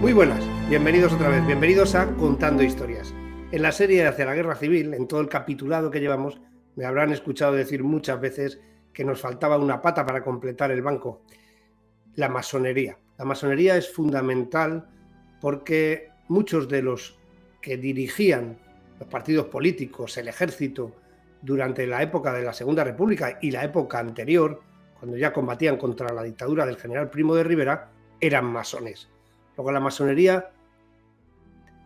Muy buenas, bienvenidos otra vez, bienvenidos a Contando Historias. En la serie hacia la Guerra Civil, en todo el capitulado que llevamos, me habrán escuchado decir muchas veces que nos faltaba una pata para completar el banco: la masonería. La masonería es fundamental porque muchos de los que dirigían los partidos políticos, el ejército, durante la época de la Segunda República y la época anterior, cuando ya combatían contra la dictadura del general Primo de Rivera, eran masones. Luego la masonería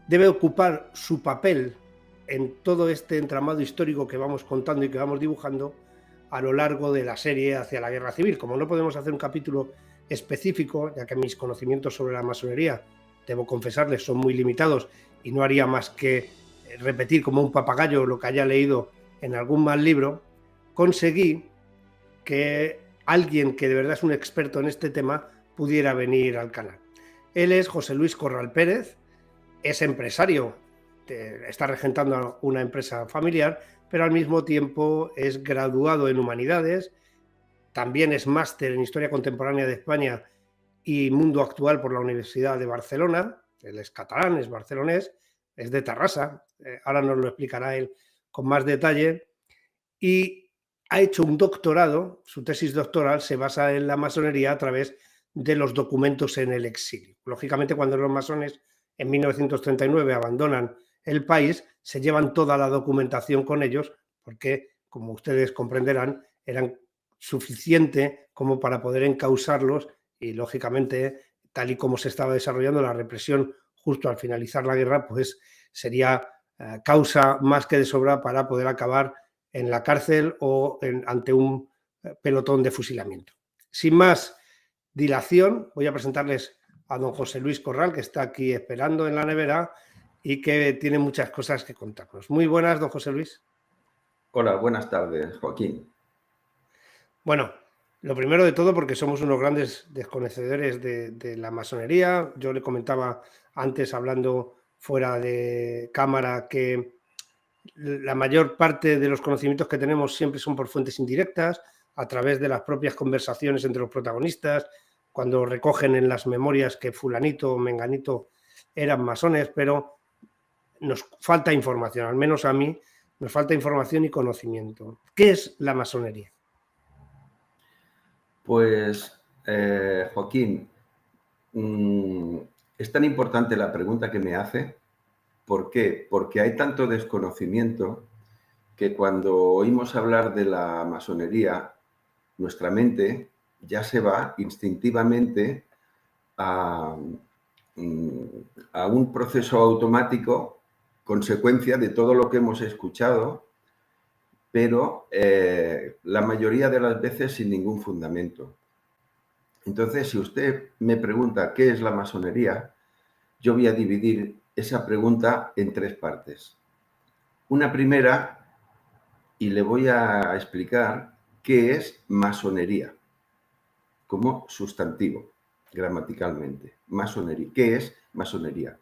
debe ocupar su papel en todo este entramado histórico que vamos contando y que vamos dibujando a lo largo de la serie hacia la Guerra Civil. Como no podemos hacer un capítulo específico, ya que mis conocimientos sobre la masonería, debo confesarles, son muy limitados y no haría más que repetir como un papagayo lo que haya leído en algún mal libro, conseguí que alguien que de verdad es un experto en este tema pudiera venir al canal. Él es José Luis Corral Pérez, es empresario, está regentando una empresa familiar, pero al mismo tiempo es graduado en Humanidades, también es máster en Historia Contemporánea de España y Mundo Actual por la Universidad de Barcelona. Él es catalán, es barcelonés, es de Tarrasa, ahora nos lo explicará él con más detalle, y ha hecho un doctorado. Su tesis doctoral se basa en la masonería a través de los documentos en el exilio. Lógicamente, cuando los masones en 1939 abandonan el país, se llevan toda la documentación con ellos porque, como ustedes comprenderán, eran suficiente como para poder encausarlos y, lógicamente, tal y como se estaba desarrollando la represión justo al finalizar la guerra, pues sería causa más que de sobra para poder acabar en la cárcel o ante un pelotón de fusilamiento. Sin más dilación, voy a presentarles a don José Luis Corral, que está aquí esperando en la nevera y que tiene muchas cosas que contarnos. Muy buenas, don José Luis. Hola, buenas tardes, Joaquín. Bueno, lo primero de todo, porque somos unos grandes desconocedores de la masonería. Yo le comentaba antes, hablando fuera de cámara, que la mayor parte de los conocimientos que tenemos siempre son por fuentes indirectas, a través de las propias conversaciones entre los protagonistas, cuando recogen en las memorias que fulanito o menganito eran masones, pero nos falta información, al menos a mí, nos falta información y conocimiento. ¿Qué es la masonería? Pues, Joaquín, es tan importante la pregunta que me hace. ¿Por qué? Porque hay tanto desconocimiento que cuando oímos hablar de la masonería, nuestra mente ya se va instintivamente a, a un proceso automático, consecuencia de todo lo que hemos escuchado, pero la mayoría de las veces sin ningún fundamento. Entonces, si usted me pregunta qué es la masonería, yo voy a dividir esa pregunta en tres partes. Una primera, y le voy a explicar qué es masonería, como sustantivo, gramaticalmente. Masonería. ¿Qué es masonería?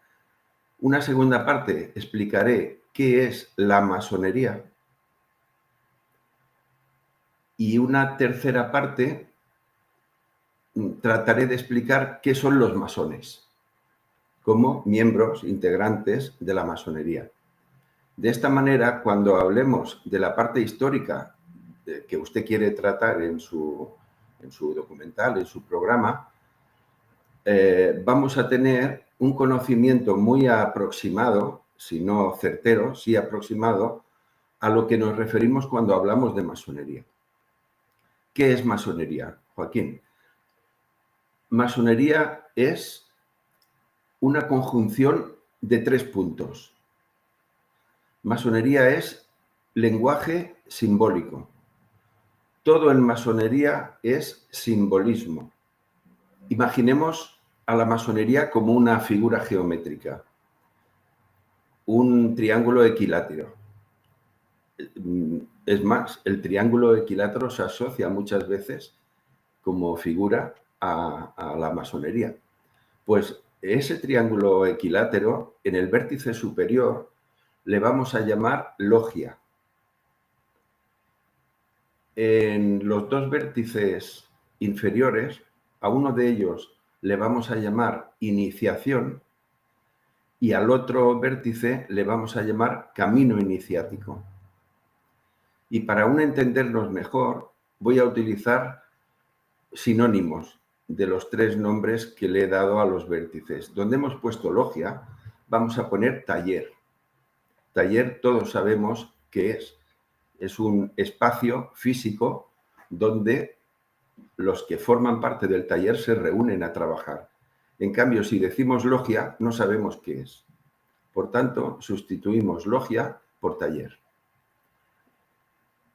Una segunda parte, explicaré qué es la masonería. Y una tercera parte, trataré de explicar qué son los masones como miembros integrantes de la masonería. De esta manera, cuando hablemos de la parte histórica que usted quiere tratar en su documental, en su programa, vamos a tener un conocimiento muy aproximado, si no certero, sí aproximado, a lo que nos referimos cuando hablamos de masonería. ¿Qué es masonería, Joaquín? Masonería es una conjunción de 3 puntos. Masonería es lenguaje simbólico. Todo en masonería es simbolismo. Imaginemos a la masonería como una figura geométrica, un triángulo equilátero. Es más, el triángulo equilátero se asocia muchas veces como figura a la masonería. Pues ese triángulo equilátero, en el vértice superior, le vamos a llamar logia. En los dos vértices inferiores, a uno de ellos le vamos a llamar iniciación y al otro vértice le vamos a llamar camino iniciático. Y para aún entendernos mejor, voy a utilizar sinónimos de los 3 nombres que le he dado a los vértices. Donde hemos puesto logia, vamos a poner taller. Taller, todos sabemos que es un espacio físico donde los que forman parte del taller se reúnen a trabajar. En cambio, si decimos logia, no sabemos qué es. Por tanto, sustituimos logia por taller.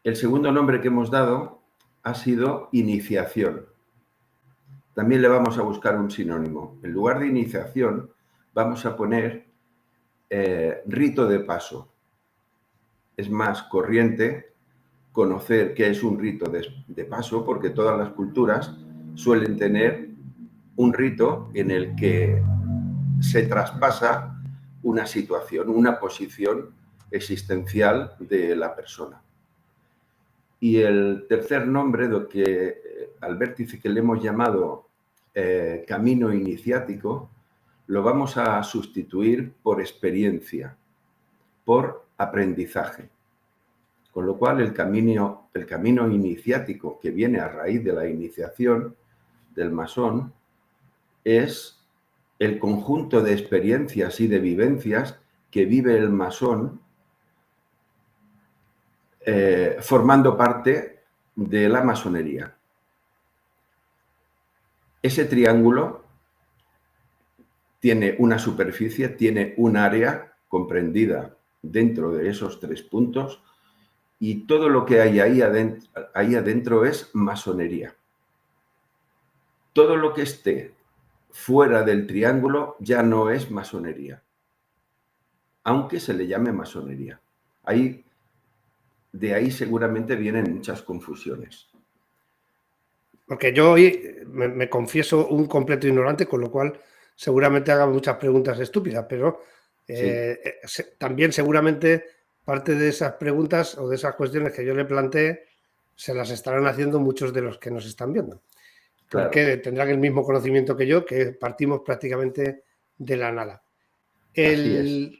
El segundo nombre que hemos dado ha sido iniciación. También le vamos a buscar un sinónimo. En lugar de iniciación, vamos a poner rito de paso. Es más corriente conocer qué es un rito de paso, porque todas las culturas suelen tener un rito en el que se traspasa una situación, una posición existencial de la persona. Y el tercer nombre, al vértice que le hemos llamado camino iniciático, lo vamos a sustituir por experiencia, por aprendizaje. Con lo cual el camino iniciático que viene a raíz de la iniciación del masón es el conjunto de experiencias y de vivencias que vive el masón formando parte de la masonería. Ese triángulo tiene una superficie, tiene un área comprendida dentro de esos 3 puntos y todo lo que hay ahí adentro es masonería. Todo lo que esté fuera del triángulo ya no es masonería, aunque se le llame masonería. De ahí seguramente vienen muchas confusiones. Porque yo hoy me confieso un completo ignorante, con lo cual seguramente haga muchas preguntas estúpidas, pero también seguramente parte de esas preguntas o de esas cuestiones que yo le planteé se las estarán haciendo muchos de los que nos están viendo. Claro. Porque tendrán el mismo conocimiento que yo, que partimos prácticamente de la nada. Así es.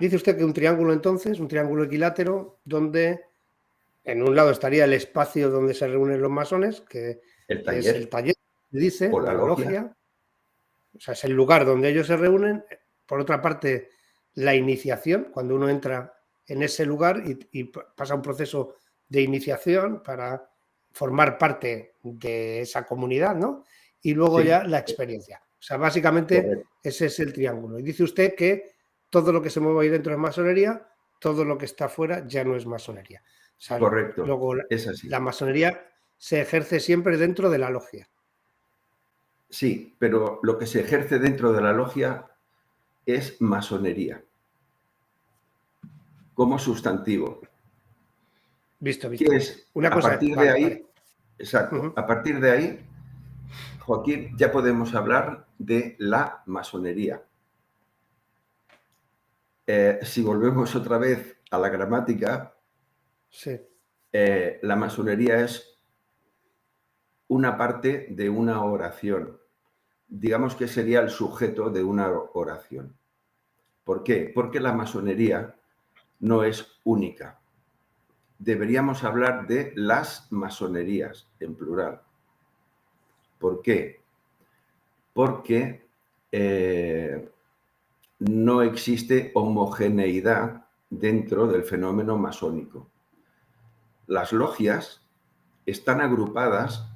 Dice usted que un triángulo entonces, un triángulo equilátero, donde en un lado estaría el espacio donde se reúnen los masones, que es el taller, dice, o la logia. O sea, es el lugar donde ellos se reúnen. Por otra parte, la iniciación, cuando uno entra en ese lugar y pasa un proceso de iniciación para formar parte de esa comunidad, ¿no? Y luego ya la experiencia. O sea, básicamente ese es el triángulo. Y dice usted que todo lo que se mueve ahí dentro es masonería, todo lo que está fuera ya no es masonería. O sea, correcto, luego es así. La masonería se ejerce siempre dentro de la logia. Sí, pero lo que se ejerce dentro de la logia es masonería, como sustantivo. Visto. ¿Qué es? Una cosa, a partir de ahí, exacto, a partir de ahí, Joaquín, ya podemos hablar de la masonería. Si volvemos otra vez a la gramática, sí. La masonería es una parte de una oración. Digamos que sería el sujeto de una oración. ¿Por qué? Porque la masonería no es única. Deberíamos hablar de las masonerías, en plural. ¿Por qué? Porque no existe homogeneidad dentro del fenómeno masónico. Las logias están agrupadas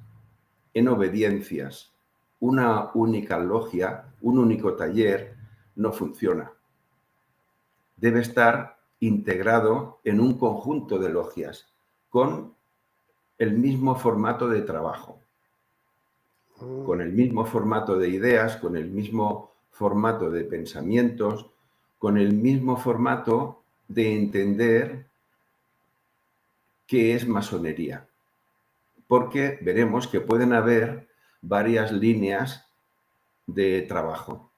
en obediencias. Una única logia, un único taller, no funciona. Debe estar integrado en un conjunto de logias con el mismo formato de trabajo, con el mismo formato de ideas, con el mismo formato de pensamientos, con el mismo formato de entender qué es masonería. Porque veremos que pueden haber varias líneas de trabajo.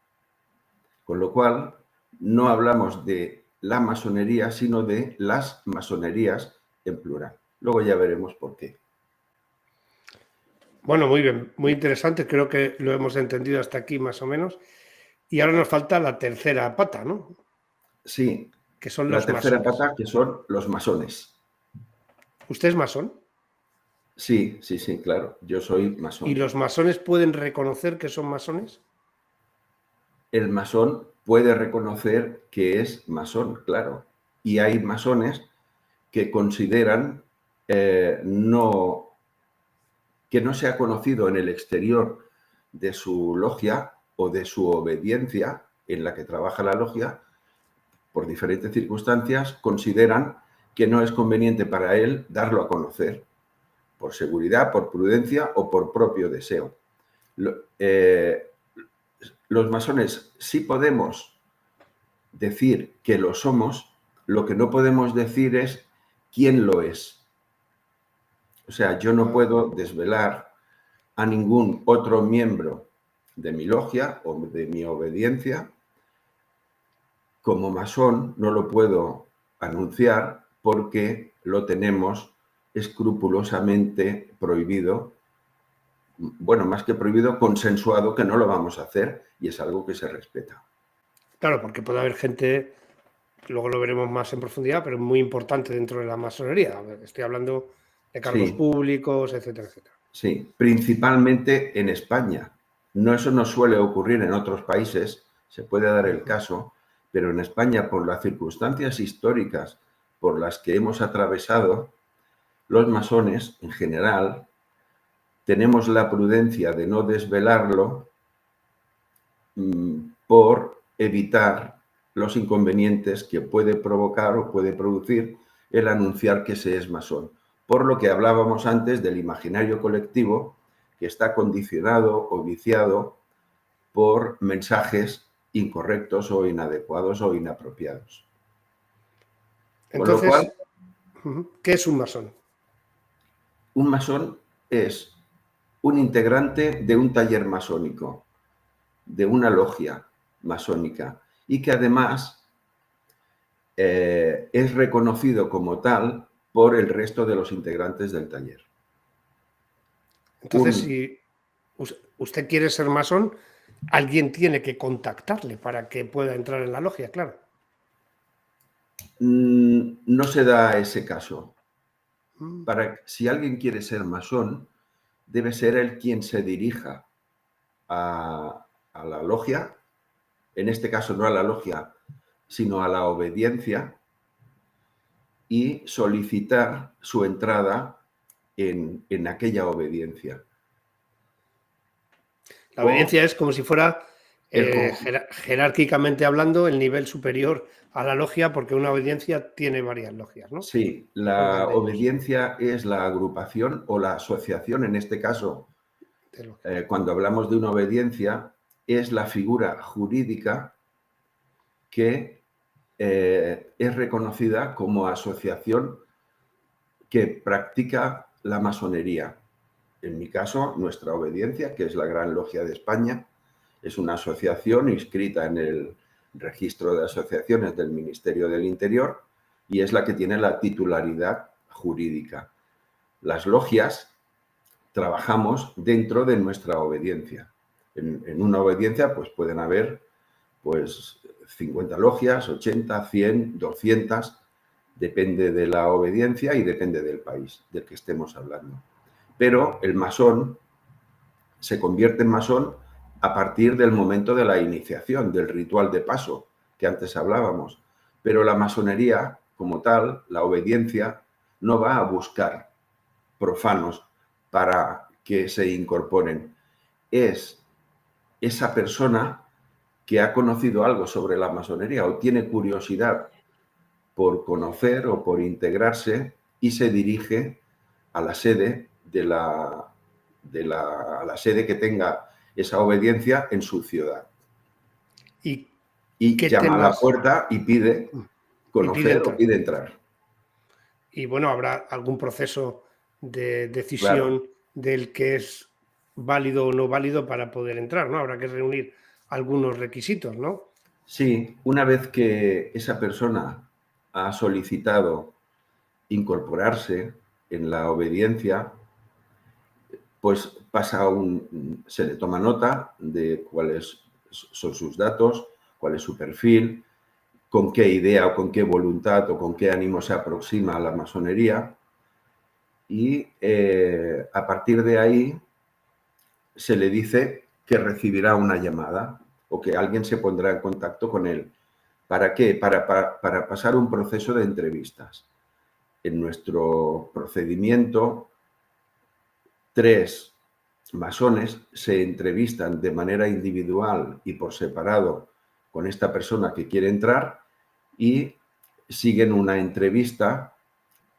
Con lo cual, no hablamos de la masonería, sino de las masonerías en plural. Luego ya veremos por qué. Bueno, muy bien, muy interesante. Creo que lo hemos entendido hasta aquí más o menos. Y ahora nos falta la tercera pata, ¿no? Sí, Que son la los tercera masones. pata, que son los masones. ¿Usted es masón? Sí, sí, sí, claro, yo soy ¿Y masón. los masones pueden reconocer que son masones? El masón puede reconocer que es masón, claro. Y hay masones que consideran que no se ha conocido en el exterior de su logia o de su obediencia en la que trabaja la logia, por diferentes circunstancias, consideran que no es conveniente para él darlo a conocer, por seguridad, por prudencia o por propio deseo. Los masones sí podemos decir que lo somos, lo que no podemos decir es quién lo es. O sea, yo no puedo desvelar a ningún otro miembro de mi logia o de mi obediencia. Como masón no lo puedo anunciar porque lo tenemos escrupulosamente prohibido, bueno, más que prohibido, consensuado que no lo vamos a hacer y es algo que se respeta. Claro, porque puede haber gente, luego lo veremos más en profundidad, pero muy importante dentro de la masonería. A ver, estoy hablando de cargos Sí, públicos, etcétera, etcétera. sí, principalmente en España. No, eso no suele ocurrir en otros países, se puede dar el caso, pero en España, por las circunstancias históricas por las que hemos atravesado, los masones, en general, tenemos la prudencia de no desvelarlo por evitar los inconvenientes que puede provocar o puede producir el anunciar que se es masón. Por lo que hablábamos antes del imaginario colectivo que está condicionado o viciado por mensajes incorrectos o inadecuados o inapropiados. Con lo cual, Entonces, ¿qué es un masón? un masón es un integrante de un taller masónico, de una logia masónica, y que además es reconocido como tal por el resto de los integrantes del taller. Entonces, si usted quiere ser masón, alguien tiene que contactarle para que pueda entrar en la logia, claro. No se da ese caso. Mm. Si alguien quiere ser masón, debe ser él quien se dirija a la logia, en este caso no a la logia, sino a la obediencia, y solicitar su entrada en aquella obediencia. La O obediencia es como si fuera, el, jerárquicamente hablando, el nivel superior a la logia, porque una obediencia tiene varias logias, ¿no? Sí, la Cuelgan de ellos. obediencia es la agrupación o la asociación, en este caso, De logias. cuando hablamos de una obediencia, es la figura jurídica que es reconocida como asociación que practica la masonería. En mi caso, nuestra obediencia, que es la Gran Logia de España, es una asociación inscrita en el registro de asociaciones del Ministerio del Interior y es la que tiene la titularidad jurídica. Las logias trabajamos dentro de nuestra obediencia. En una obediencia pues pueden haber pues 50 logias, 80, 100, 200, depende de la obediencia y depende del país del que estemos hablando. Pero el masón se convierte en masón a partir del momento de la iniciación, del ritual de paso que antes hablábamos. Pero la masonería, como tal, la obediencia, no va a buscar profanos para que se incorporen. Es esa persona que ha conocido algo sobre la masonería o tiene curiosidad por conocer o por integrarse y se dirige a la sede a la sede que tenga esa obediencia en su ciudad. ¿Y Y qué llama a la temas? puerta y pide Y pide conocer o entrar. pide entrar. Y bueno, habrá algún proceso de Claro. decisión del que es válido o no válido para poder entrar, ¿no? Habrá que reunir algunos requisitos, ¿no? Sí, una vez que esa persona ha solicitado incorporarse en la obediencia, pues se le toma nota de cuál es son sus datos, cuál es su perfil, con qué idea o con qué voluntad o con qué ánimo se aproxima a la masonería. Y a partir de ahí se le dice que recibirá una llamada o que alguien se pondrá en contacto con él. ¿Para qué? Para pasar un proceso de entrevistas. En nuestro procedimiento, 3 masones se entrevistan de manera individual y por separado con esta persona que quiere entrar y siguen una entrevista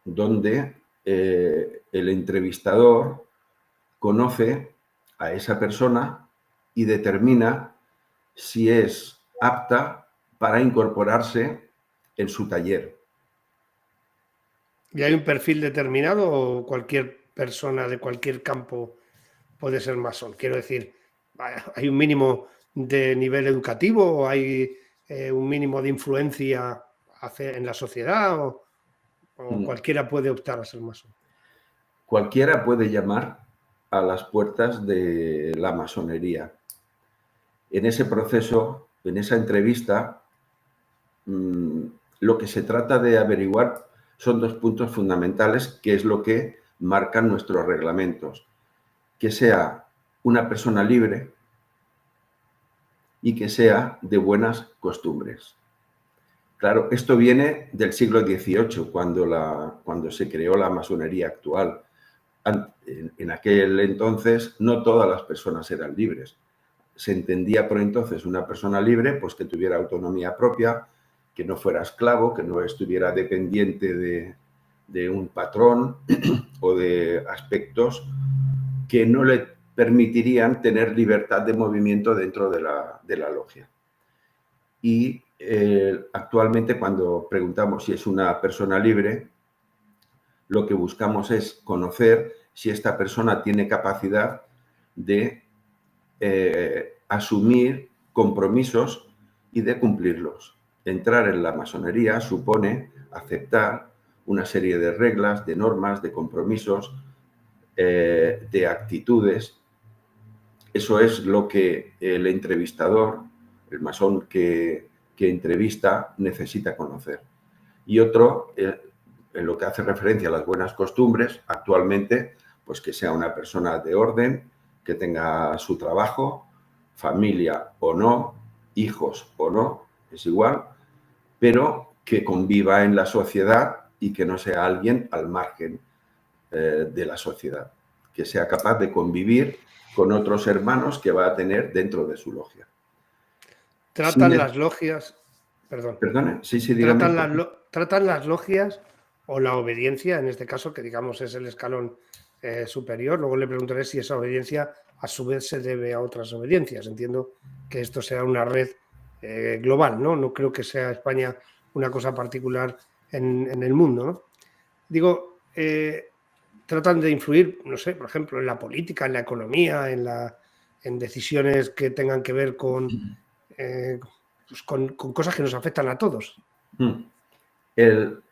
donde el entrevistador conoce a esa persona y determina si es apta para incorporarse en su taller. ¿Y hay un perfil determinado o cualquier persona de cualquier campo puede ser masón? Quiero decir, ¿hay un mínimo de nivel educativo o hay un mínimo de influencia en la sociedad o cualquiera puede optar a ser masón? Cualquiera puede llamar a las puertas de la masonería. En ese proceso, en esa entrevista, lo que se trata de averiguar son 2 puntos fundamentales, que es lo que marcan nuestros reglamentos. Que sea una persona libre y que sea de buenas costumbres. Claro, esto viene del siglo XVIII, cuando se creó la masonería actual. En aquel entonces no todas las personas eran libres. Se entendía por entonces una persona libre, pues que tuviera autonomía propia, que no fuera esclavo, que no estuviera dependiente de un patrón o de aspectos que no le permitirían tener libertad de movimiento dentro de la logia. Y actualmente, cuando preguntamos si es una persona libre, lo que buscamos es conocer si esta persona tiene capacidad de asumir compromisos y de cumplirlos. Entrar en la masonería supone aceptar una serie de reglas, de normas, de compromisos, de actitudes. Eso es lo que el entrevistador, el masón que entrevista, necesita conocer. Y otro, en lo que hace referencia a las buenas costumbres, actualmente, pues que sea una persona de orden, que tenga su trabajo, familia o no, hijos o no, es igual, pero que conviva en la sociedad y que no sea alguien al margen de la sociedad, que sea capaz de convivir con otros hermanos que va a tener dentro de su logia. ¿Tratan las logias, perdón, Perdone, sí, dígame. tratan las logias o la obediencia, en este caso, que digamos es el escalón superior? Luego le preguntaré si esa obediencia a su vez se debe a otras obediencias. Entiendo que esto sea una red global, ¿no? No creo que sea España una cosa particular en el mundo, ¿no? Digo, tratan de influir, no sé, por ejemplo, en la política, en la economía, en decisiones que tengan que ver con cosas que nos afectan a todos.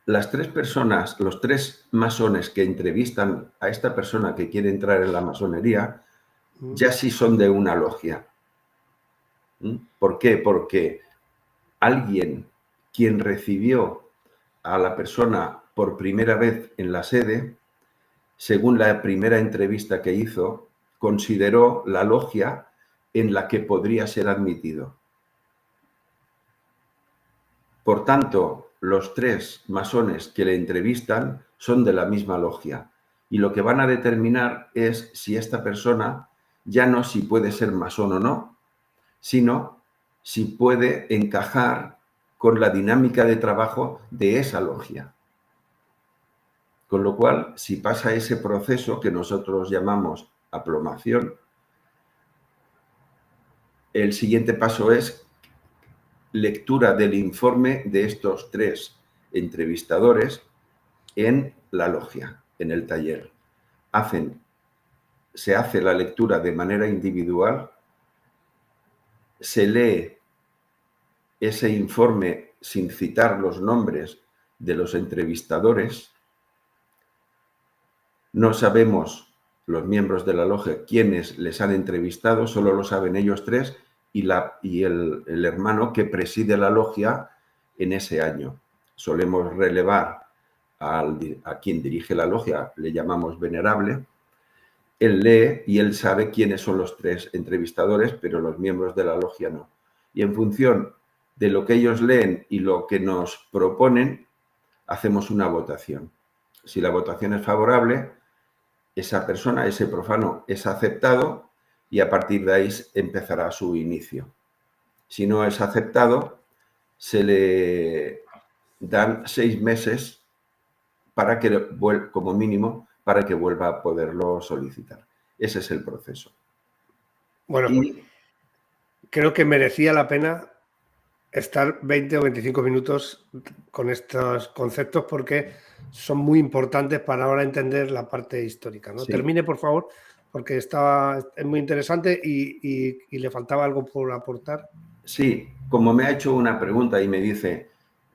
Las 3 personas, los 3 masones que entrevistan a esta persona que quiere entrar en la masonería, ya sí son de una logia. ¿Por qué? Porque alguien quien recibió a la persona por primera vez en la sede, según la primera entrevista que hizo, consideró la logia en la que podría ser admitido. Por tanto, los 3 masones que le entrevistan son de la misma logia y lo que van a determinar es si esta persona ya no si puede ser masón o no, sino si puede encajar con la dinámica de trabajo de esa logia. Con lo cual, si pasa ese proceso que nosotros llamamos aplomación, el siguiente paso es lectura del informe de estos 3 entrevistadores en la logia, en el taller. Se hace la lectura de manera individual, se lee ese informe sin citar los nombres de los entrevistadores. No sabemos los miembros de la logia quiénes les han entrevistado, solo lo saben ellos 3 y el hermano que preside la logia en ese año. Solemos relevar a quien dirige la logia, le llamamos venerable. Él lee y él sabe quiénes son los 3 entrevistadores, pero los miembros de la logia no. Y en función de lo que ellos leen y lo que nos proponen, hacemos una votación. Si la votación es favorable, esa persona, ese profano, es aceptado y a partir de ahí empezará su inicio. Si no es aceptado, se le dan 6 meses para que, como mínimo, para que vuelva a poderlo solicitar. Ese es el proceso. Bueno, creo que merecía la pena estar 20 o 25 minutos con estos conceptos porque son muy importantes para ahora entender la parte histórica, ¿no? Sí. Termine, por favor, porque es muy interesante y le faltaba algo por aportar. Sí, como me ha hecho una pregunta y me dice,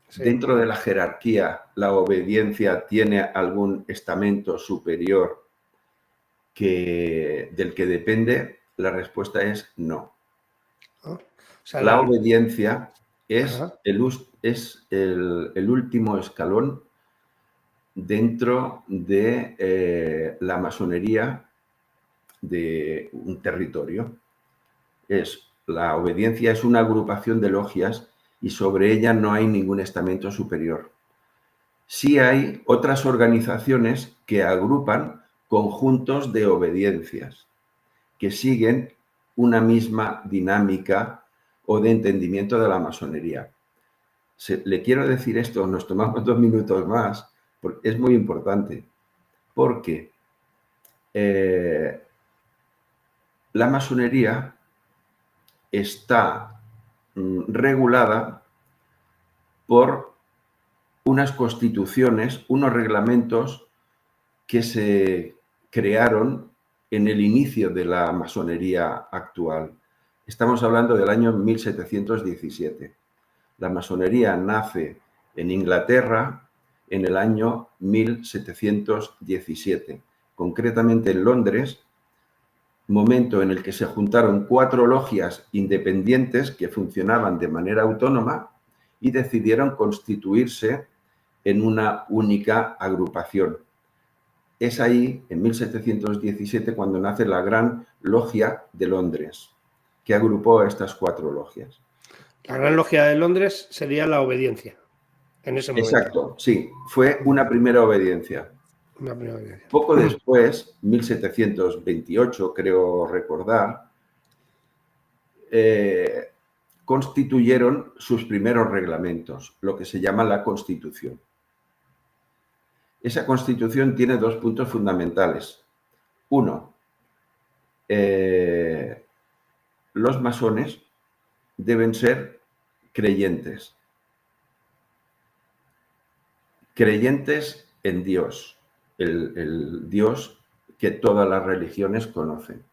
Sí. ¿dentro de la jerarquía la obediencia tiene algún estamento superior del que depende? La respuesta es no. ¿No? O sea, La obediencia es Ajá. el último escalón dentro de la masonería de un territorio. La obediencia es una agrupación de logias y sobre ella no hay ningún estamento superior. Sí hay otras organizaciones que agrupan conjuntos de obediencias que siguen una misma dinámica o de entendimiento de la masonería. Le quiero decir esto, nos tomamos 2 minutos más, porque es muy importante, porque la masonería está regulada por unas constituciones, unos reglamentos que se crearon en el inicio de la masonería actual. Estamos hablando del año 1717. La masonería nace en Inglaterra en el año 1717, concretamente en Londres, momento en el que se juntaron 4 logias independientes que funcionaban de manera autónoma y decidieron constituirse en una única agrupación. Es ahí, en 1717, cuando nace la Gran Logia de Londres, que agrupó a estas 4 logias. La Gran Logia de Londres sería la obediencia, en ese momento. Exacto, sí, fue una primera obediencia. Una primera obediencia. Poco después, 1728, creo recordar, constituyeron sus primeros reglamentos, lo que se llama la Constitución. Esa Constitución tiene 2 puntos fundamentales. Uno, los masones deben ser creyentes. Creyentes en Dios, el Dios que todas las religiones conocen.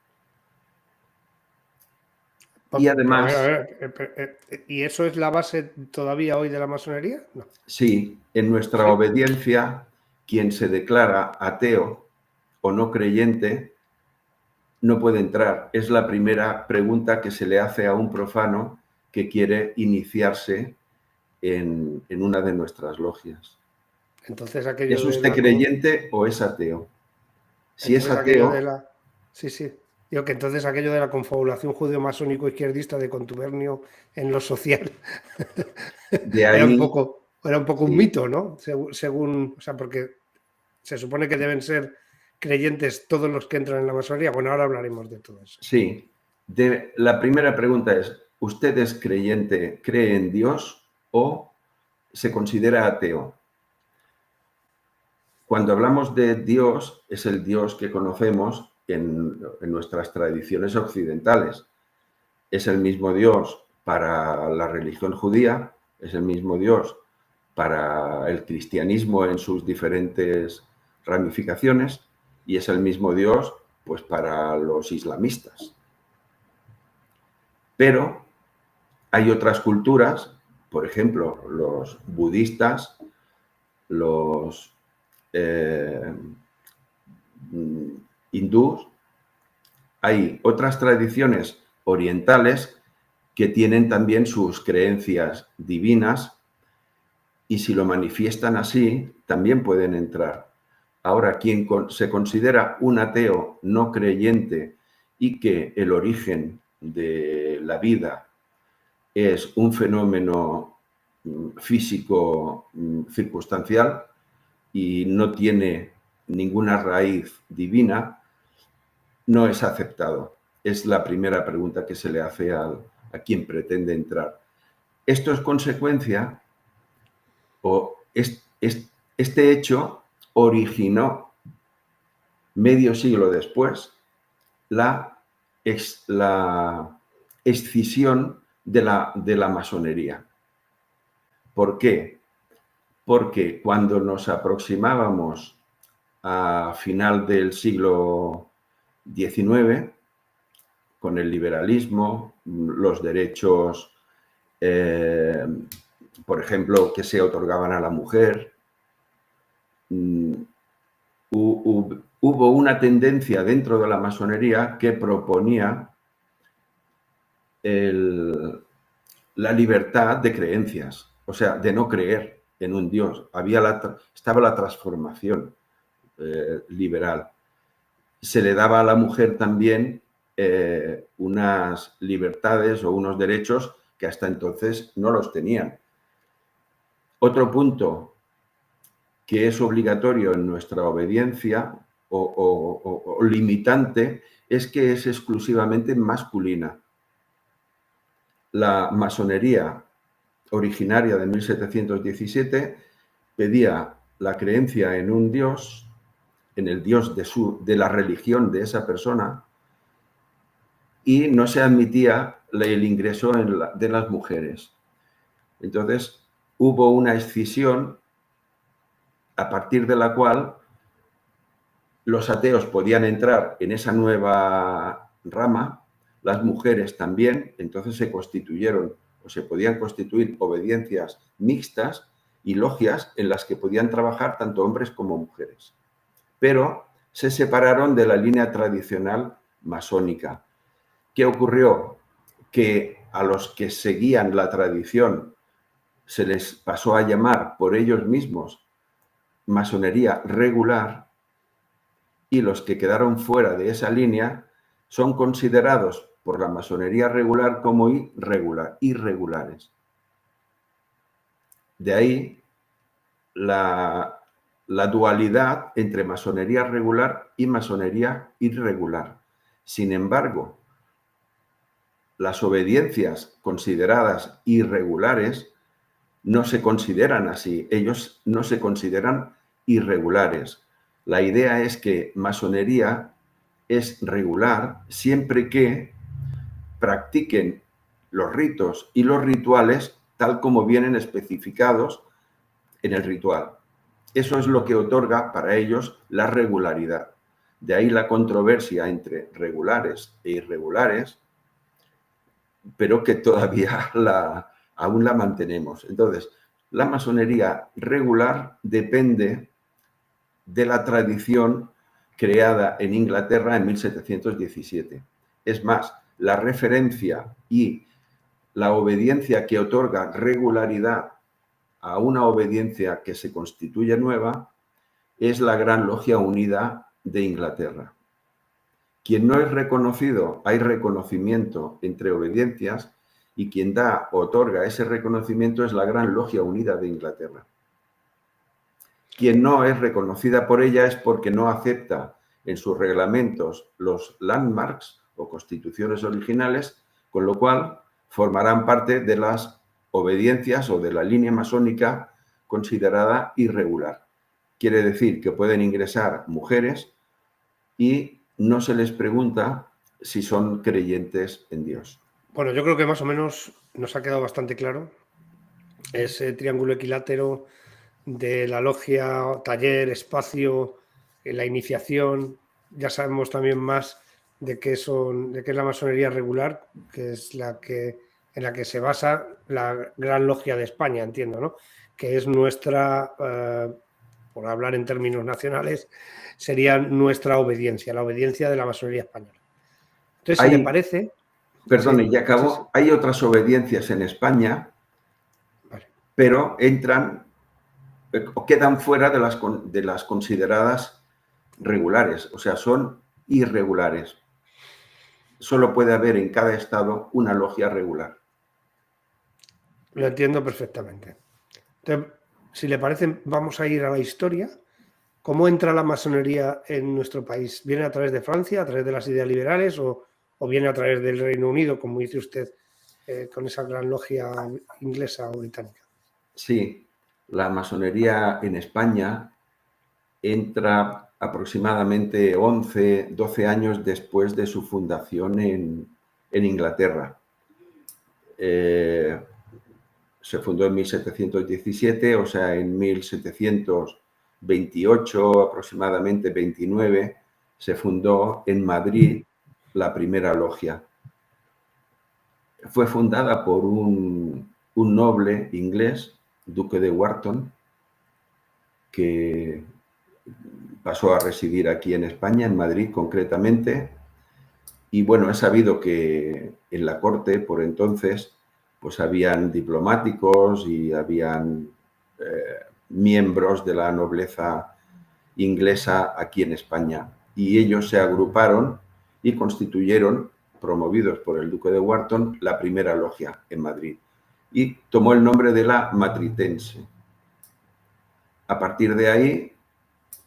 Y además... ¿Y eso es la base todavía hoy de la masonería? No. Sí, en nuestra obediencia, quien se declara ateo o no creyente no puede entrar. Es la primera pregunta que se le hace a un profano que quiere iniciarse en una de nuestras logias. Entonces, aquello ¿Es usted creyente o es ateo? Si es ateo... Sí, sí. Digo que entonces aquello de la confabulación judeo-masónico-izquierdista de contubernio en lo social de ahí, era un poco un mito, ¿no? Según, o sea, porque se supone que deben ser creyentes todos los que entran en la masonería. Bueno, ahora hablaremos de todo eso. Sí. La primera pregunta es, ¿usted es creyente, cree en Dios o se considera ateo? Cuando hablamos de Dios, es el Dios que conocemos en nuestras tradiciones occidentales. Es el mismo Dios para la religión judía, es el mismo Dios para el cristianismo en sus diferentes ramificaciones y es el mismo Dios pues para los islamistas. Pero hay otras culturas, por ejemplo, los budistas, los hindús, hay otras tradiciones orientales que tienen también sus creencias divinas y si lo manifiestan así, también pueden entrar. Ahora, quien se considera un ateo no creyente y que el origen de la vida es un fenómeno físico circunstancial y no tiene ninguna raíz divina, no es aceptado. Es la primera pregunta que se le hace a quien pretende entrar. Esto es consecuencia, o este hecho originó medio siglo después la escisión de la masonería. ¿Por qué? Porque cuando nos aproximábamos a final del siglo XIX, con el liberalismo, los derechos, por ejemplo, que se otorgaban a la mujer, hubo una tendencia dentro de la masonería que proponía la libertad de creencias, o sea, de no creer en un Dios. Estaba la transformación liberal. Se le daba a la mujer también unas libertades o unos derechos que hasta entonces no los tenían. Otro punto que es obligatorio en nuestra obediencia o limitante es que es exclusivamente masculina. La masonería originaria de 1717 pedía la creencia en un Dios, en el Dios de la religión de esa persona, y no se admitía el ingreso de las mujeres. Entonces, hubo una escisión a partir de la cual los ateos podían entrar en esa nueva rama, las mujeres también, entonces se constituyeron o se podían constituir obediencias mixtas y logias en las que podían trabajar tanto hombres como mujeres. Pero se separaron de la línea tradicional masónica. ¿Qué ocurrió? Que a los que seguían la tradición se les pasó a llamar por ellos mismos masonería regular y los que quedaron fuera de esa línea son considerados por la masonería regular como irregulares. De ahí la dualidad entre masonería regular y masonería irregular. Sin embargo, las obediencias consideradas irregulares no se consideran así, ellos no se consideran irregulares. La idea es que masonería es regular siempre que practiquen los ritos y los rituales tal como vienen especificados en el ritual. Eso es lo que otorga para ellos la regularidad. De ahí la controversia entre regulares e irregulares, pero que todavía aún la mantenemos. Entonces, la masonería regular depende de la tradición creada en Inglaterra en 1717. Es más, la referencia y la obediencia que otorga regularidad a una obediencia que se constituye nueva es la Gran Logia Unida de Inglaterra. Quien no es reconocido, hay reconocimiento entre obediencias y quien otorga ese reconocimiento es la Gran Logia Unida de Inglaterra. Quien no es reconocida por ella es porque no acepta en sus reglamentos los landmarks o constituciones originales, con lo cual formarán parte de las obediencias o de la línea masónica considerada irregular. Quiere decir que pueden ingresar mujeres y no se les pregunta si son creyentes en Dios. Bueno, yo creo que más o menos nos ha quedado bastante claro ese triángulo equilátero de la logia, taller, espacio, la iniciación. Ya sabemos también más de qué es la masonería regular, que es en la que se basa la Gran Logia de España, entiendo, ¿no? Que es nuestra, por hablar en términos nacionales, sería nuestra obediencia, la obediencia de la masonería española. Entonces, si te parece... Perdone, Sí, ya acabo. Hay otras obediencias en España, vale. pero entran o quedan fuera de las consideradas regulares, o sea, son irregulares. Solo puede haber en cada estado una logia regular. Lo entiendo perfectamente. Entonces, si le parece, vamos a ir a la historia. ¿Cómo entra la masonería en nuestro país? ¿Viene a través de Francia, a través de las ideas liberales o viene a través del Reino Unido, como dice usted, con esa gran logia inglesa o británica? Sí, la masonería en España entra aproximadamente 11, 12 años después de su fundación en Inglaterra. Se fundó en 1717, o sea, en 1728, aproximadamente 29, se fundó en Madrid la primera logia. Fue fundada por un noble inglés, duque de Wharton, que pasó a residir aquí en España, en Madrid concretamente. Y bueno, he sabido que en la corte, por entonces, pues habían diplomáticos y habían miembros de la nobleza inglesa aquí en España. Y ellos se agruparon y constituyeron, promovidos por el duque de Wharton, la primera logia en Madrid. Y tomó el nombre de la Matritense. A partir de ahí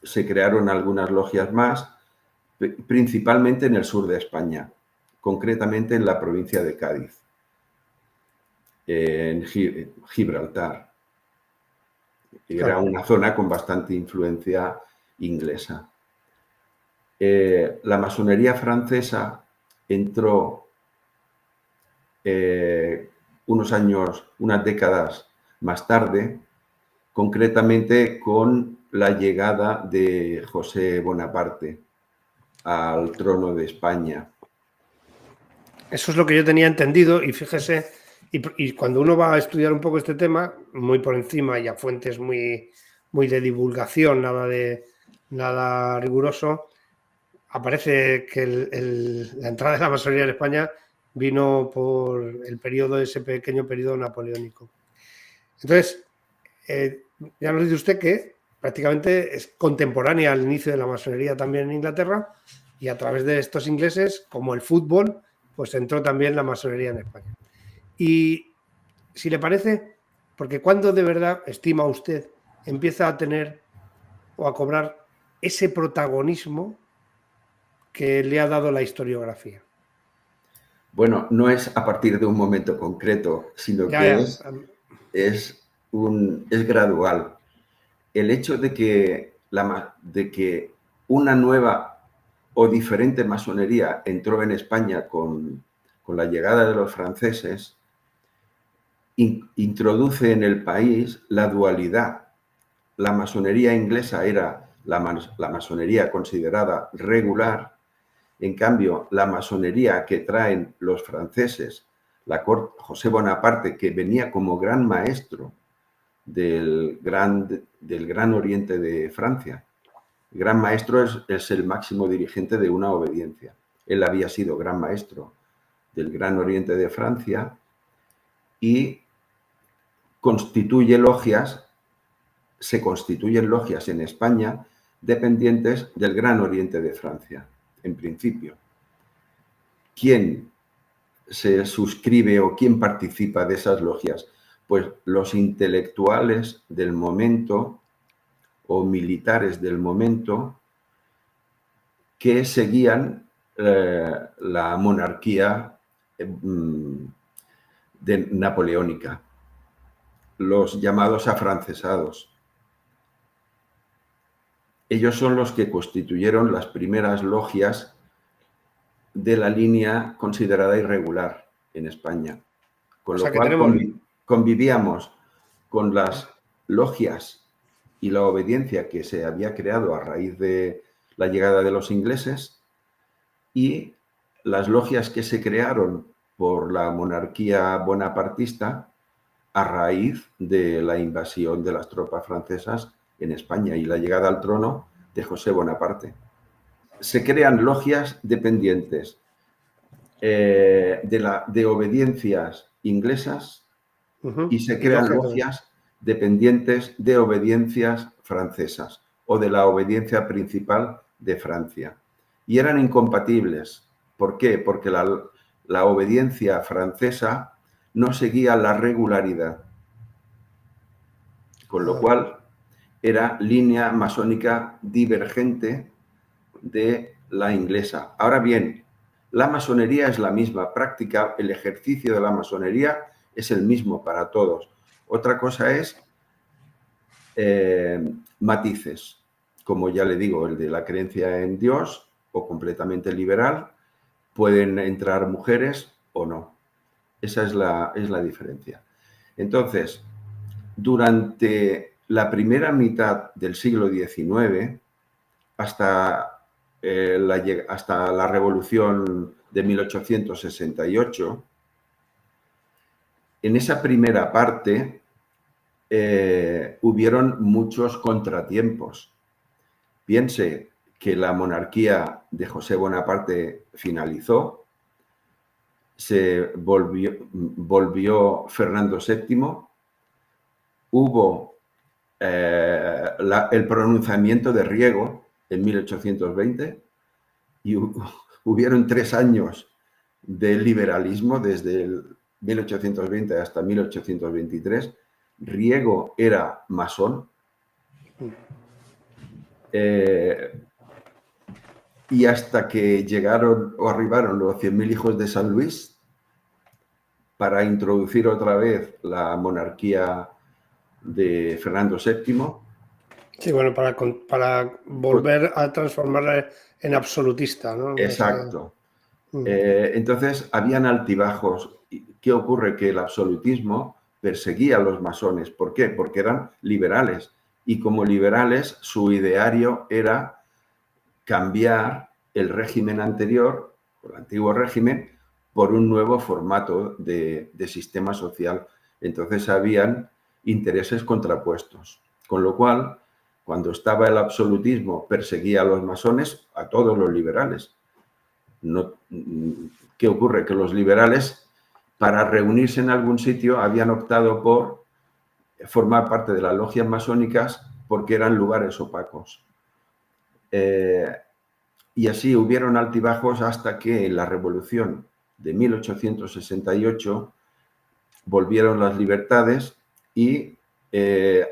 se crearon algunas logias más, principalmente en el sur de España, concretamente en la provincia de Cádiz, en Gibraltar. Era Claro. una zona con bastante influencia inglesa. La masonería francesa entró unas décadas más tarde, concretamente con la llegada de José Bonaparte al trono de España. Eso es lo que yo tenía entendido y fíjese, y cuando uno va a estudiar un poco este tema, muy por encima y a fuentes muy, muy de divulgación, nada riguroso, aparece que la entrada de la masonería en España vino por ese pequeño periodo napoleónico. Entonces, ya nos dice usted que prácticamente es contemporánea al inicio de la masonería también en Inglaterra y a través de estos ingleses, como el fútbol, pues entró también la masonería en España. Y si le parece, porque ¿cuándo de verdad estima usted empieza a tener o a cobrar ese protagonismo que le ha dado la historiografía? Bueno, no es a partir de un momento concreto, sino Ya, que ya. es gradual. El hecho de que una nueva o diferente masonería entró en España con la llegada de los franceses introduce en el país la dualidad. La masonería inglesa era la masonería considerada regular. En cambio, la masonería que traen los franceses, José Bonaparte, que venía como gran maestro del gran oriente de Francia. El gran maestro es el máximo dirigente de una obediencia. Él había sido gran maestro del gran oriente de Francia y se constituyen logias en España dependientes del gran oriente de Francia, en principio. ¿Quién se suscribe o quién participa de esas logias? Pues los intelectuales del momento o militares del momento que seguían la monarquía napoleónica, los llamados afrancesados. Ellos son los que constituyeron las primeras logias de la línea considerada irregular en España. Con O lo sea que cual tenemos. convivíamos con las logias y la obediencia que se había creado a raíz de la llegada de los ingleses y las logias que se crearon por la monarquía bonapartista a raíz de la invasión de las tropas francesas en España y la llegada al trono de José Bonaparte. Se crean logias dependientes. de obediencias inglesas y se Y crean logias logias dependientes de obediencias francesas o de la obediencia principal de Francia. Y eran incompatibles. ¿Por qué? Porque la obediencia francesa no seguía la regularidad, con lo cual era línea masónica divergente de la inglesa. Ahora bien, la masonería es la misma práctica, el ejercicio de la masonería es el mismo para todos. Otra cosa es matices, como ya le digo, el de la creencia en Dios o completamente liberal, pueden entrar mujeres o no. Esa es la diferencia. Entonces, durante la primera mitad del siglo XIX, hasta la Revolución de 1868, en esa primera parte hubieron muchos contratiempos. Piense que la monarquía de José Bonaparte finalizó, se volvió Fernando VII, hubo el pronunciamiento de Riego en 1820 y hubieron 3 años de liberalismo desde el 1820 hasta 1823. Riego era masón. Y hasta que llegaron o arribaron los 100.000 hijos de San Luis para introducir otra vez la monarquía de Fernando VII. Sí, bueno, para volver a transformarla en absolutista, ¿no? Exacto. Entonces, habían altibajos. ¿Qué ocurre? Que el absolutismo perseguía a los masones. ¿Por qué? Porque eran liberales. Y como liberales, su ideario era cambiar el régimen anterior, el antiguo régimen, por un nuevo formato de sistema social. Entonces habían intereses contrapuestos. Con lo cual, cuando estaba el absolutismo, perseguía a los masones, a todos los liberales. No, ¿qué ocurre? Que los liberales, para reunirse en algún sitio, habían optado por formar parte de las logias masónicas porque eran lugares opacos. Y así hubieron altibajos hasta que en la Revolución de 1868 volvieron las libertades y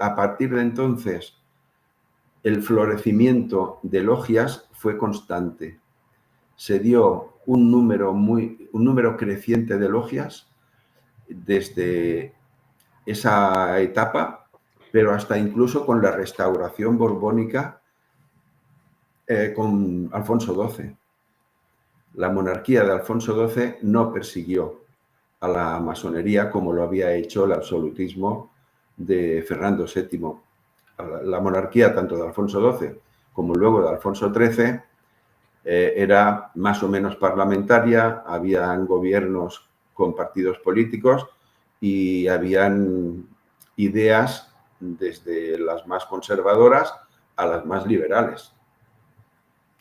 a partir de entonces el florecimiento de logias fue constante. Se dio un número creciente de logias desde esa etapa, pero hasta incluso con la restauración borbónica con Alfonso XII. La monarquía de Alfonso XII no persiguió a la masonería como lo había hecho el absolutismo de Fernando VII. La monarquía tanto de Alfonso XII como luego de Alfonso XIII era más o menos parlamentaria, habían gobiernos con partidos políticos y habían ideas desde las más conservadoras a las más liberales.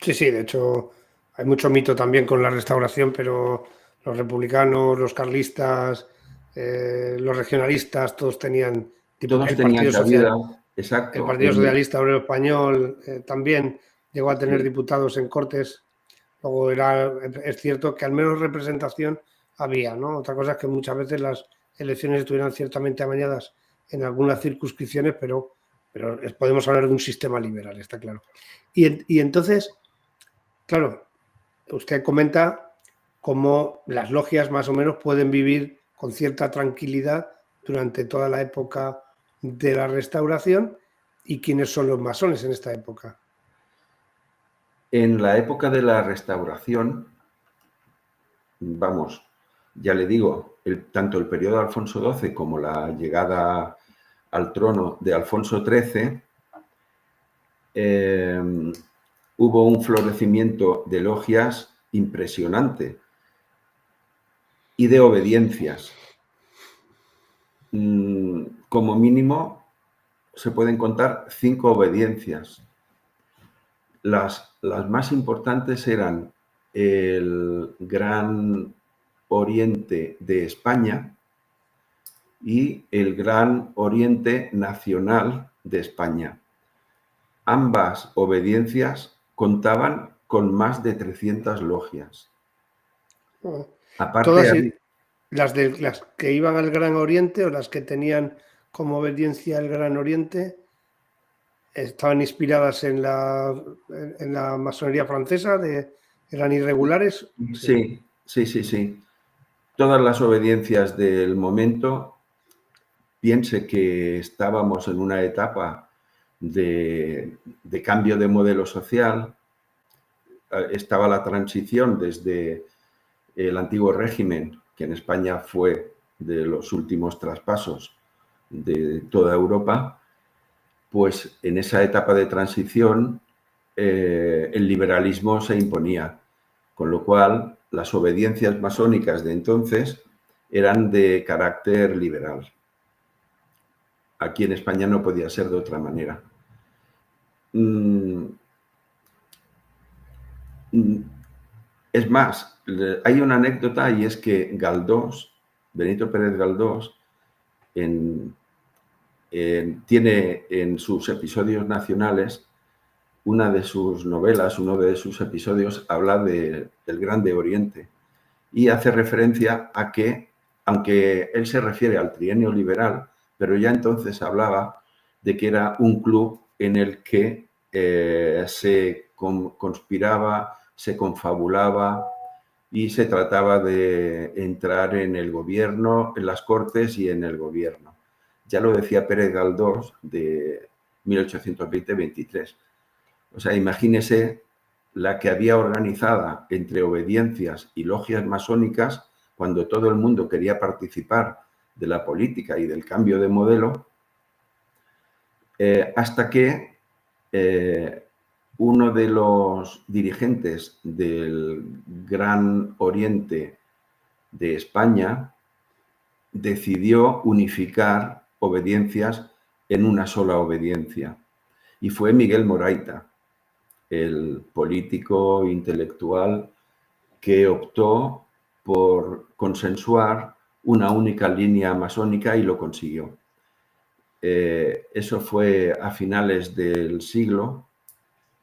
Sí, de hecho, hay mucho mito también con la restauración, pero los republicanos, los carlistas, los regionalistas, todos tenían Todos el tenían Partido Social, cabida, el exacto. Partido Socialista Obrero Español también llegó a tener Sí. diputados en Cortes. Luego es cierto que al menos representación había, ¿no? Otra cosa es que muchas veces las elecciones estuvieran ciertamente amañadas en algunas circunscripciones, pero podemos hablar de un sistema liberal, está claro. Y entonces, claro, usted comenta cómo las logias más o menos pueden vivir con cierta tranquilidad durante toda la época de la Restauración y quiénes son los masones en esta época. En la época de la Restauración, vamos, ya le digo, tanto el periodo de Alfonso XII como la llegada al trono de Alfonso XIII, hubo un florecimiento de logias impresionante y de obediencias. Como mínimo, se pueden contar 5 obediencias. Las más importantes eran el gran Oriente de España y el Gran Oriente Nacional de España. Ambas obediencias contaban con más de 300 logias. Aparte, Todas las que iban al Gran Oriente o las que tenían como obediencia el Gran Oriente estaban inspiradas en la masonería francesa, eran irregulares. sí. Todas las obediencias del momento, piense que estábamos en una etapa de cambio de modelo social, estaba la transición desde el antiguo régimen, que en España fue de los últimos traspasos de toda Europa, pues en esa etapa de transición el liberalismo se imponía, con lo cual las obediencias masónicas de entonces eran de carácter liberal. Aquí en España no podía ser de otra manera. Es más, hay una anécdota y es que Galdós, Benito Pérez Galdós, tiene en sus episodios nacionales, una de sus novelas, uno de sus episodios habla del Grande Oriente y hace referencia a que, aunque él se refiere al trienio liberal, pero ya entonces hablaba de que era un club en el que se conspiraba, se confabulaba y se trataba de entrar en el gobierno, en las Cortes y en el gobierno. Ya lo decía Pérez Galdós de 1820-23. O sea, imagínese la que había organizada entre obediencias y logias masónicas cuando todo el mundo quería participar de la política y del cambio de modelo, hasta que uno de los dirigentes del Gran Oriente de España decidió unificar obediencias en una sola obediencia. Y fue Miguel Moraita, el político intelectual que optó por consensuar una única línea masónica y lo consiguió. Eso fue a finales del siglo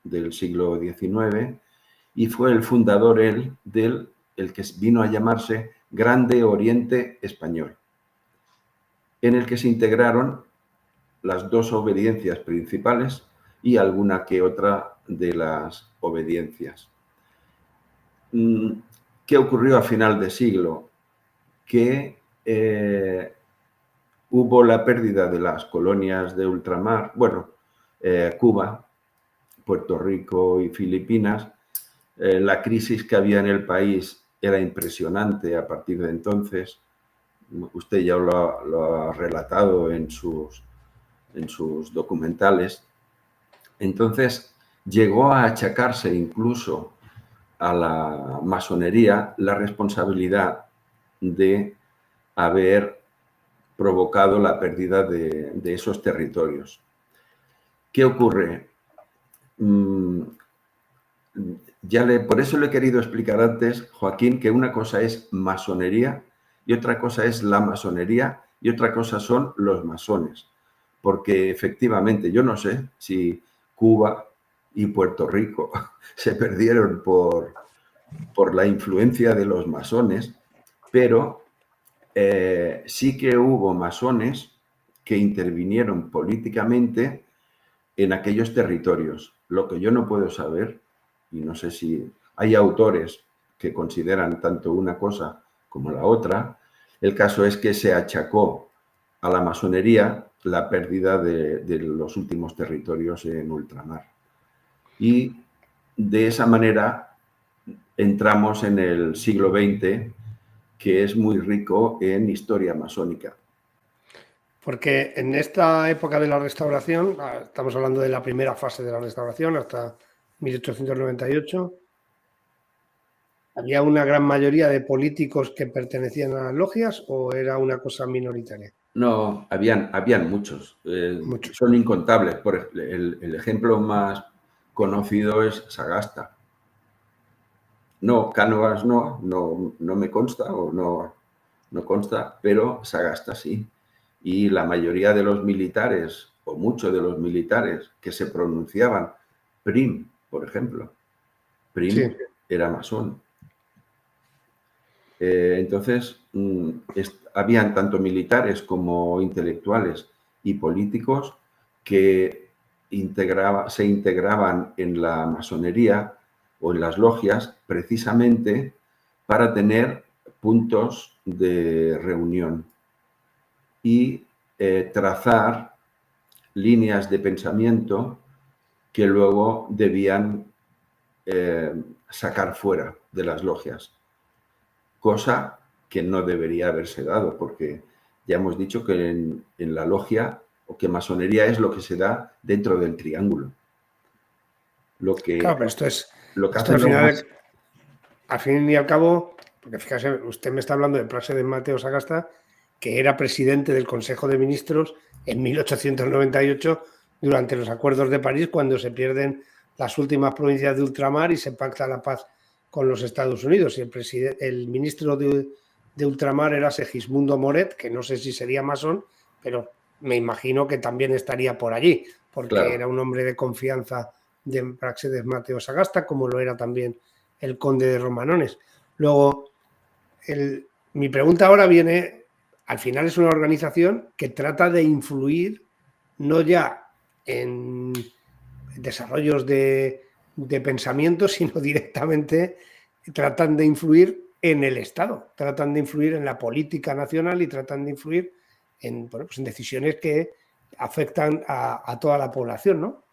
XIX, y fue el fundador del que vino a llamarse Grande Oriente Español, en el que se integraron las dos obediencias principales y alguna que otra de las obediencias. ¿Qué ocurrió a final de siglo? Que hubo la pérdida de las colonias de ultramar, Cuba, Puerto Rico y Filipinas. La crisis que había en el país era impresionante a partir de entonces. Usted ya lo ha relatado en sus documentales. Entonces, llegó a achacarse incluso a la masonería la responsabilidad de haber provocado la pérdida de esos territorios. ¿Qué ocurre? Por eso le he querido explicar antes, Joaquín, que una cosa es masonería y otra cosa es la masonería y otra cosa son los masones. Porque efectivamente, yo no sé si Cuba y Puerto Rico se perdieron por la influencia de los masones, pero sí que hubo masones que intervinieron políticamente en aquellos territorios. Lo que yo no puedo saber, y no sé si hay autores que consideran tanto una cosa como la otra, el caso es que se achacó a la masonería la pérdida de los últimos territorios en ultramar. Y de esa manera entramos en el siglo XX, que es muy rico en historia masónica. Porque en esta época de la Restauración, estamos hablando de la primera fase de la Restauración hasta 1898, ¿había una gran mayoría de políticos que pertenecían a las logias o era una cosa minoritaria? No, habían muchos. Muchos. Son incontables. El ejemplo más conocido es Sagasta. No, Cánovas no me consta o no consta, pero Sagasta sí. Y la mayoría de los militares, o muchos de los militares que se pronunciaban, Prim, por ejemplo, Prim Sí. era masón. Entonces, habían tanto militares como intelectuales y políticos que se integraban en la masonería o en las logias precisamente para tener puntos de reunión y trazar líneas de pensamiento que luego debían sacar fuera de las logias, cosa que no debería haberse dado, porque ya hemos dicho que en la logia o que masonería es lo que se da dentro del triángulo. Lo Claro, que, pero lo que esto al hacen los final, más... al fin y al cabo, porque fíjese, usted me está hablando de Praxe de Mateo Sagasta, que era presidente del Consejo de Ministros en 1898 durante los acuerdos de París, cuando se pierden las últimas provincias de ultramar y se pacta la paz con los Estados Unidos. Y el ministro de ultramar era Segismundo Moret, que no sé si sería masón, pero me imagino que también estaría por allí, porque Claro, era un hombre de confianza de Praxedes Mateo Sagasta, como lo era también el conde de Romanones. Luego, mi pregunta ahora viene, al final es una organización que trata de influir no ya en desarrollos de pensamiento, sino directamente tratan de influir en el Estado, tratan de influir en la política nacional y tratan de influir en, bueno, pues en decisiones que afectan a toda la población, ¿no?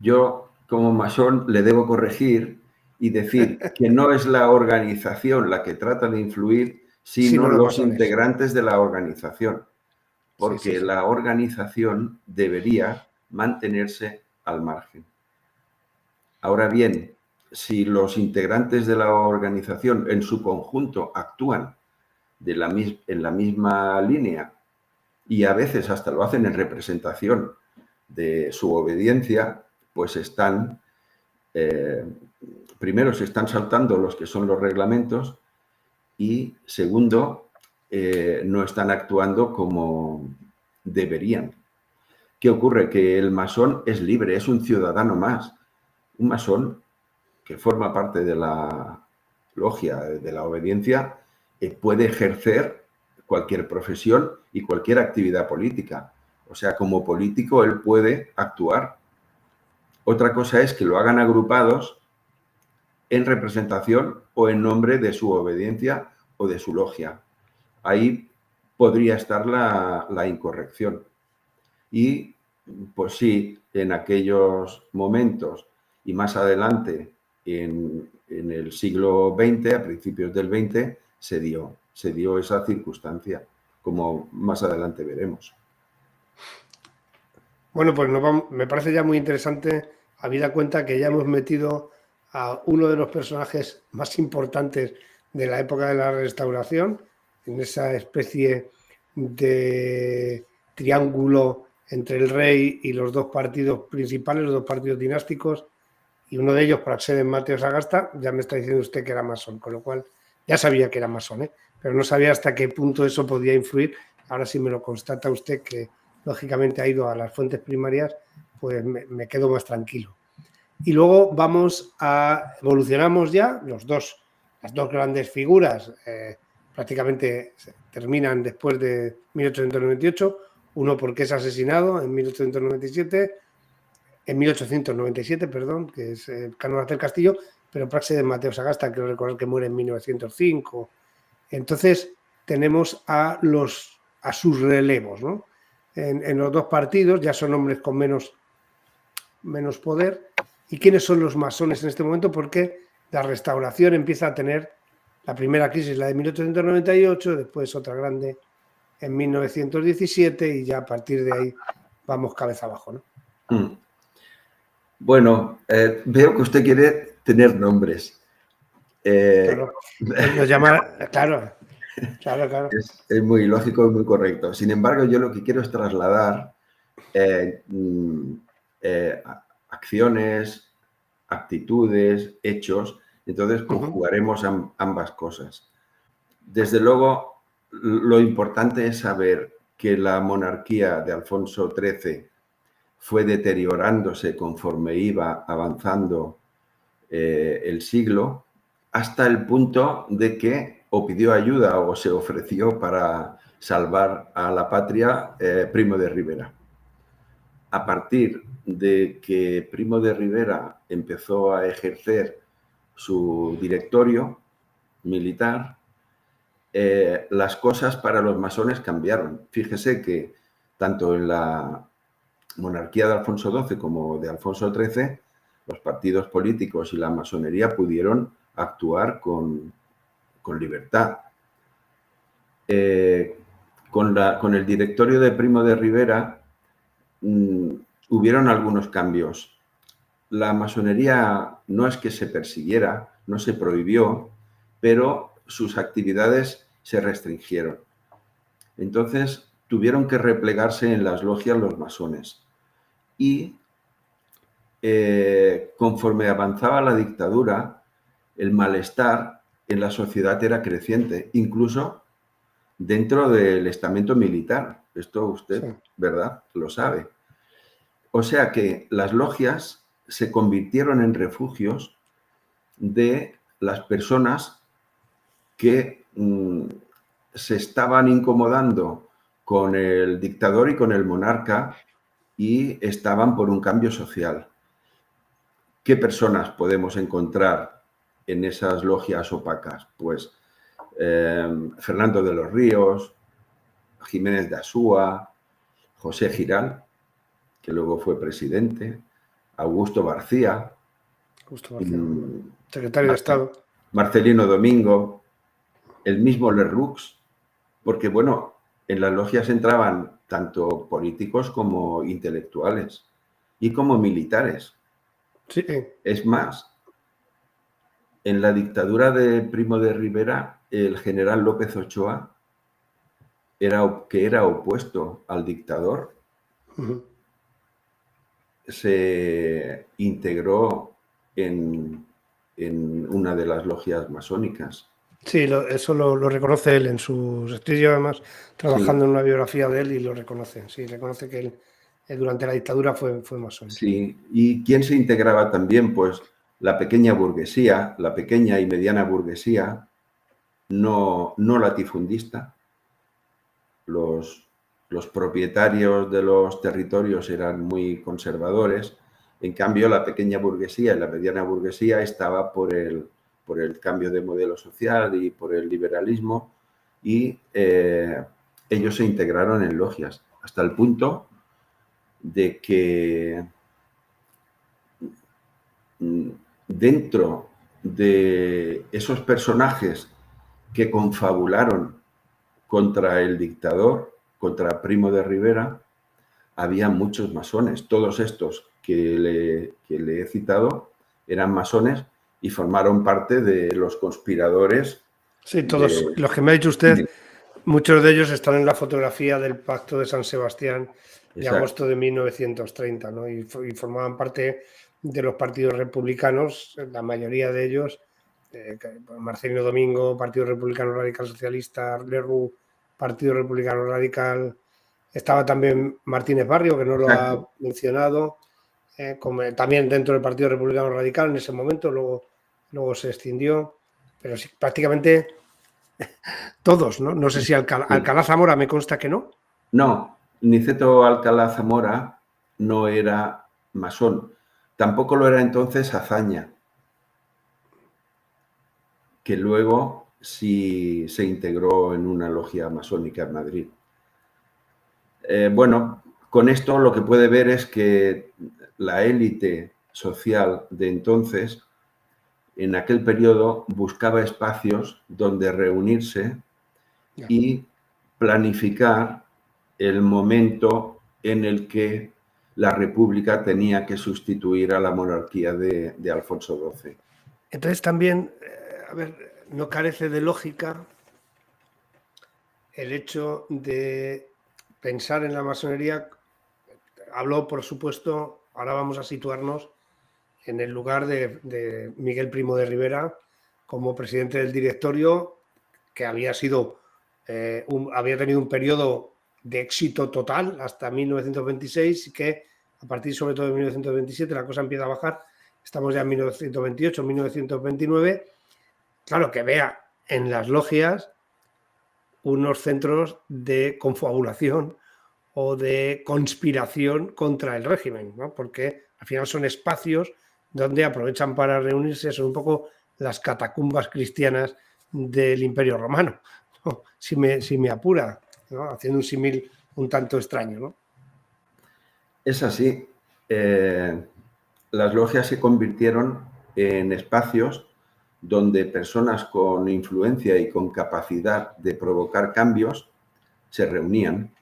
yo como masón le debo corregir y decir que no es la organización la que trata de influir, Sino sino los los masones. integrantes de la organización, Sí, sí, porque sí. la organización debería mantenerse al margen. Ahora bien, si los integrantes de la organización en su conjunto actúan en la misma línea y a veces hasta lo hacen en representación de su obediencia, pues primero se están saltando los que son los reglamentos y segundo, no están actuando como deberían. ¿Qué ocurre? Que el masón es libre, es un ciudadano más. Un masón que forma parte de la logia, de la obediencia, puede ejercer cualquier profesión y cualquier actividad política. O sea, como político él puede actuar. Otra cosa es que lo hagan agrupados en representación o en nombre de su obediencia o de su logia. Ahí podría estar la incorrección. Y pues sí, en aquellos momentos y más adelante, en el siglo XX, a principios del XX, se dio esa circunstancia, como más adelante veremos. Bueno, pues me parece ya muy interesante, habida cuenta que ya hemos metido a uno de los personajes más importantes de la época de la Restauración, en esa especie de triángulo entre el rey y los dos partidos principales, los dos partidos dinásticos, y uno de ellos, Praxedes Mateo Sagasta, ya me está diciendo usted que era masón, con lo cual ya sabía que era masón, ¿eh? Pero no sabía hasta qué punto eso podía influir. Ahora sí me lo constata usted que lógicamente ha ido a las fuentes primarias, pues me quedo más tranquilo. Y luego evolucionamos ya, las dos grandes figuras prácticamente terminan después de 1898, uno porque es asesinado en 1897, en 1897, perdón, que es Cánovas del Castillo, pero Praxedes Mateo Sagasta, creo recordar que muere en 1905. Entonces tenemos a sus relevos, ¿no? En los dos partidos ya son hombres con menos poder. ¿Y quiénes son los masones en este momento? Porque la restauración empieza a tener la primera crisis, la de 1898, después otra grande en 1917 y ya a partir de ahí vamos cabeza abajo, ¿no? Bueno, veo que usted quiere tener nombres. Claro, nos llama, claro, claro, claro. Es muy lógico y muy correcto. Sin embargo, yo lo que quiero es trasladar acciones, actitudes, hechos Entonces, conjugaremos ambas cosas. Desde luego, lo importante es saber que la monarquía de Alfonso XIII fue deteriorándose conforme iba avanzando el siglo, hasta el punto de que o pidió ayuda o se ofreció para salvar a la patria Primo de Rivera. A partir de que Primo de Rivera empezó a ejercer su directorio militar, las cosas para los masones cambiaron. Fíjese que tanto en la monarquía de Alfonso XII como de Alfonso XIII, los partidos políticos y la masonería pudieron actuar con libertad. Con el directorio de Primo de Rivera hubieron algunos cambios. La masonería no es que se persiguiera, no se prohibió, pero sus actividades se restringieron. Entonces tuvieron que replegarse en las logias los masones. Y conforme avanzaba la dictadura, el malestar en la sociedad era creciente, incluso dentro del estamento militar. Esto usted, sí, ¿verdad?, lo sabe. O sea que las logias se convirtieron en refugios de las personas que se estaban incomodando con el dictador y con el monarca y estaban por un cambio social. ¿Qué personas podemos encontrar en esas logias opacas? Pues Fernando de los Ríos, Jiménez de Asúa, José Giral, que luego fue presidente, Augusto García, secretario de Estado, Marcelino Domingo, el mismo Lerroux, porque, bueno, en las logias entraban tanto políticos como intelectuales y como militares. Sí. Es más, en la dictadura de Primo de Rivera, el general López Ochoa, que era opuesto al dictador, se integró en una de las logias masónicas. Sí, eso lo reconoce él en sus estudios, además, trabajando en una biografía de él, y lo reconoce. Sí, reconoce que él durante la dictadura fue masón. Sí, ¿y quién se integraba también? Pues la pequeña burguesía, la pequeña y mediana burguesía, no latifundista. Los propietarios de los territorios eran muy conservadores. En cambio, la pequeña burguesía y la mediana burguesía estaba por el cambio de modelo social y por el liberalismo, y ellos se integraron en logias, hasta el punto de que dentro de esos personajes que confabularon contra el dictador, contra Primo de Rivera, había muchos masones. Todos estos que le he citado eran masones y formaron parte de los conspiradores. Sí, todos los que me ha dicho usted, muchos de ellos están en la fotografía del Pacto de San Sebastián de agosto de 1930, ¿no? Y formaban parte de los partidos republicanos, la mayoría de ellos, Marcelino Domingo, Partido Republicano Radical Socialista, Lerroux, Partido Republicano Radical, estaba también Martínez Barrio, que no lo ha mencionado, también dentro del Partido Republicano Radical en ese momento, luego se extindió, pero sí, prácticamente todos, ¿no? No sé si Alcalá Zamora me consta que no. No, Niceto Alcalá Zamora no era masón. Tampoco lo era entonces Azaña, que luego sí se integró en una logia masónica en Madrid. Bueno, con esto lo que puede ver es que la élite social de entonces, en aquel periodo, buscaba espacios donde reunirse y planificar el momento en el que la República tenía que sustituir a la monarquía de Alfonso XII. Entonces también, a ver, no carece de lógica el hecho de pensar en la masonería. Habló, por supuesto, ahora vamos a situarnos en el lugar de Miguel Primo de Rivera como presidente del directorio, que había tenido un periodo de éxito total hasta 1926 y que a partir sobre todo de 1927 la cosa empieza a bajar. Estamos ya en 1928, 1929. Claro, que vea en las logias unos centros de confabulación o de conspiración contra el régimen, ¿no? Porque al final son espacios donde aprovechan para reunirse, son un poco las catacumbas cristianas del Imperio Romano, ¿no? si me apura, ¿no? Haciendo un símil un tanto extraño, ¿no? Es así. Las logias se convirtieron en espacios donde personas con influencia y con capacidad de provocar cambios se reunían,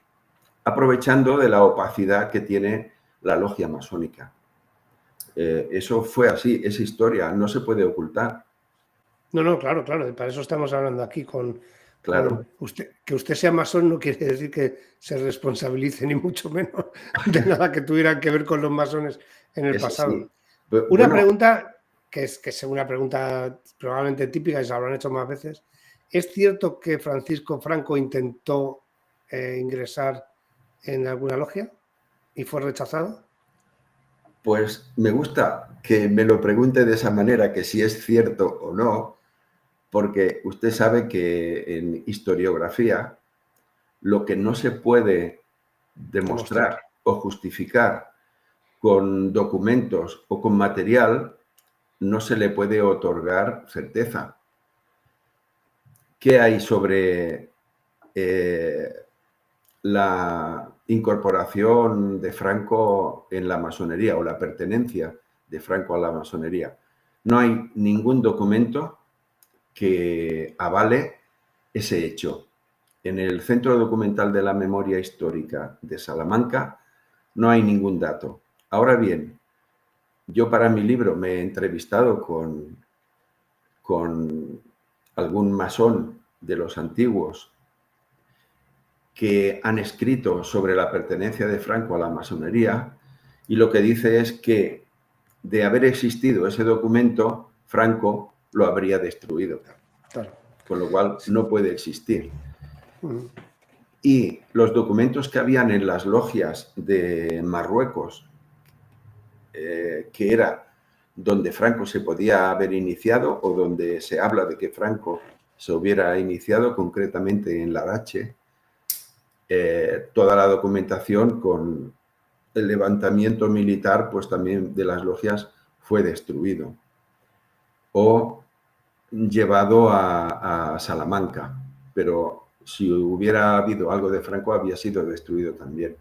aprovechando de la opacidad que tiene la logia masónica. Eso fue así, es historia, no se puede ocultar. No, claro, para eso estamos hablando aquí Claro. usted. Que usted sea masón no quiere decir que se responsabilice ni mucho menos de nada que tuviera que ver con los masones en el Es pasado. así. Una Bueno, pregunta que es una pregunta probablemente típica y se habrán hecho más veces. ¿Es cierto que Francisco Franco intentó ingresar en alguna logia y fue rechazado? pues me gusta que me lo pregunte de esa manera, que si es cierto o no, porque usted sabe que en historiografía lo que no se puede demostrar o justificar con documentos o con material no se le puede otorgar certeza. ¿Qué hay sobre la incorporación de Franco en la masonería o la pertenencia de Franco a la masonería? No hay ningún documento que avale ese hecho. En el Centro Documental de la Memoria Histórica de Salamanca no hay ningún dato. Ahora bien, yo para mi libro me he entrevistado con algún masón de los antiguos que han escrito sobre la pertenencia de Franco a la masonería, y lo que dice es que de haber existido ese documento, Franco lo habría destruido. Claro. Con lo cual no puede existir. Uh-huh. Y los documentos que habían en las logias de Marruecos, que era donde Franco se podía haber iniciado o donde se habla de que Franco se hubiera iniciado, concretamente en Larache, toda la documentación con el levantamiento militar, pues también de las logias fue destruido o llevado a Salamanca, pero si hubiera habido algo de Franco había sido destruido también.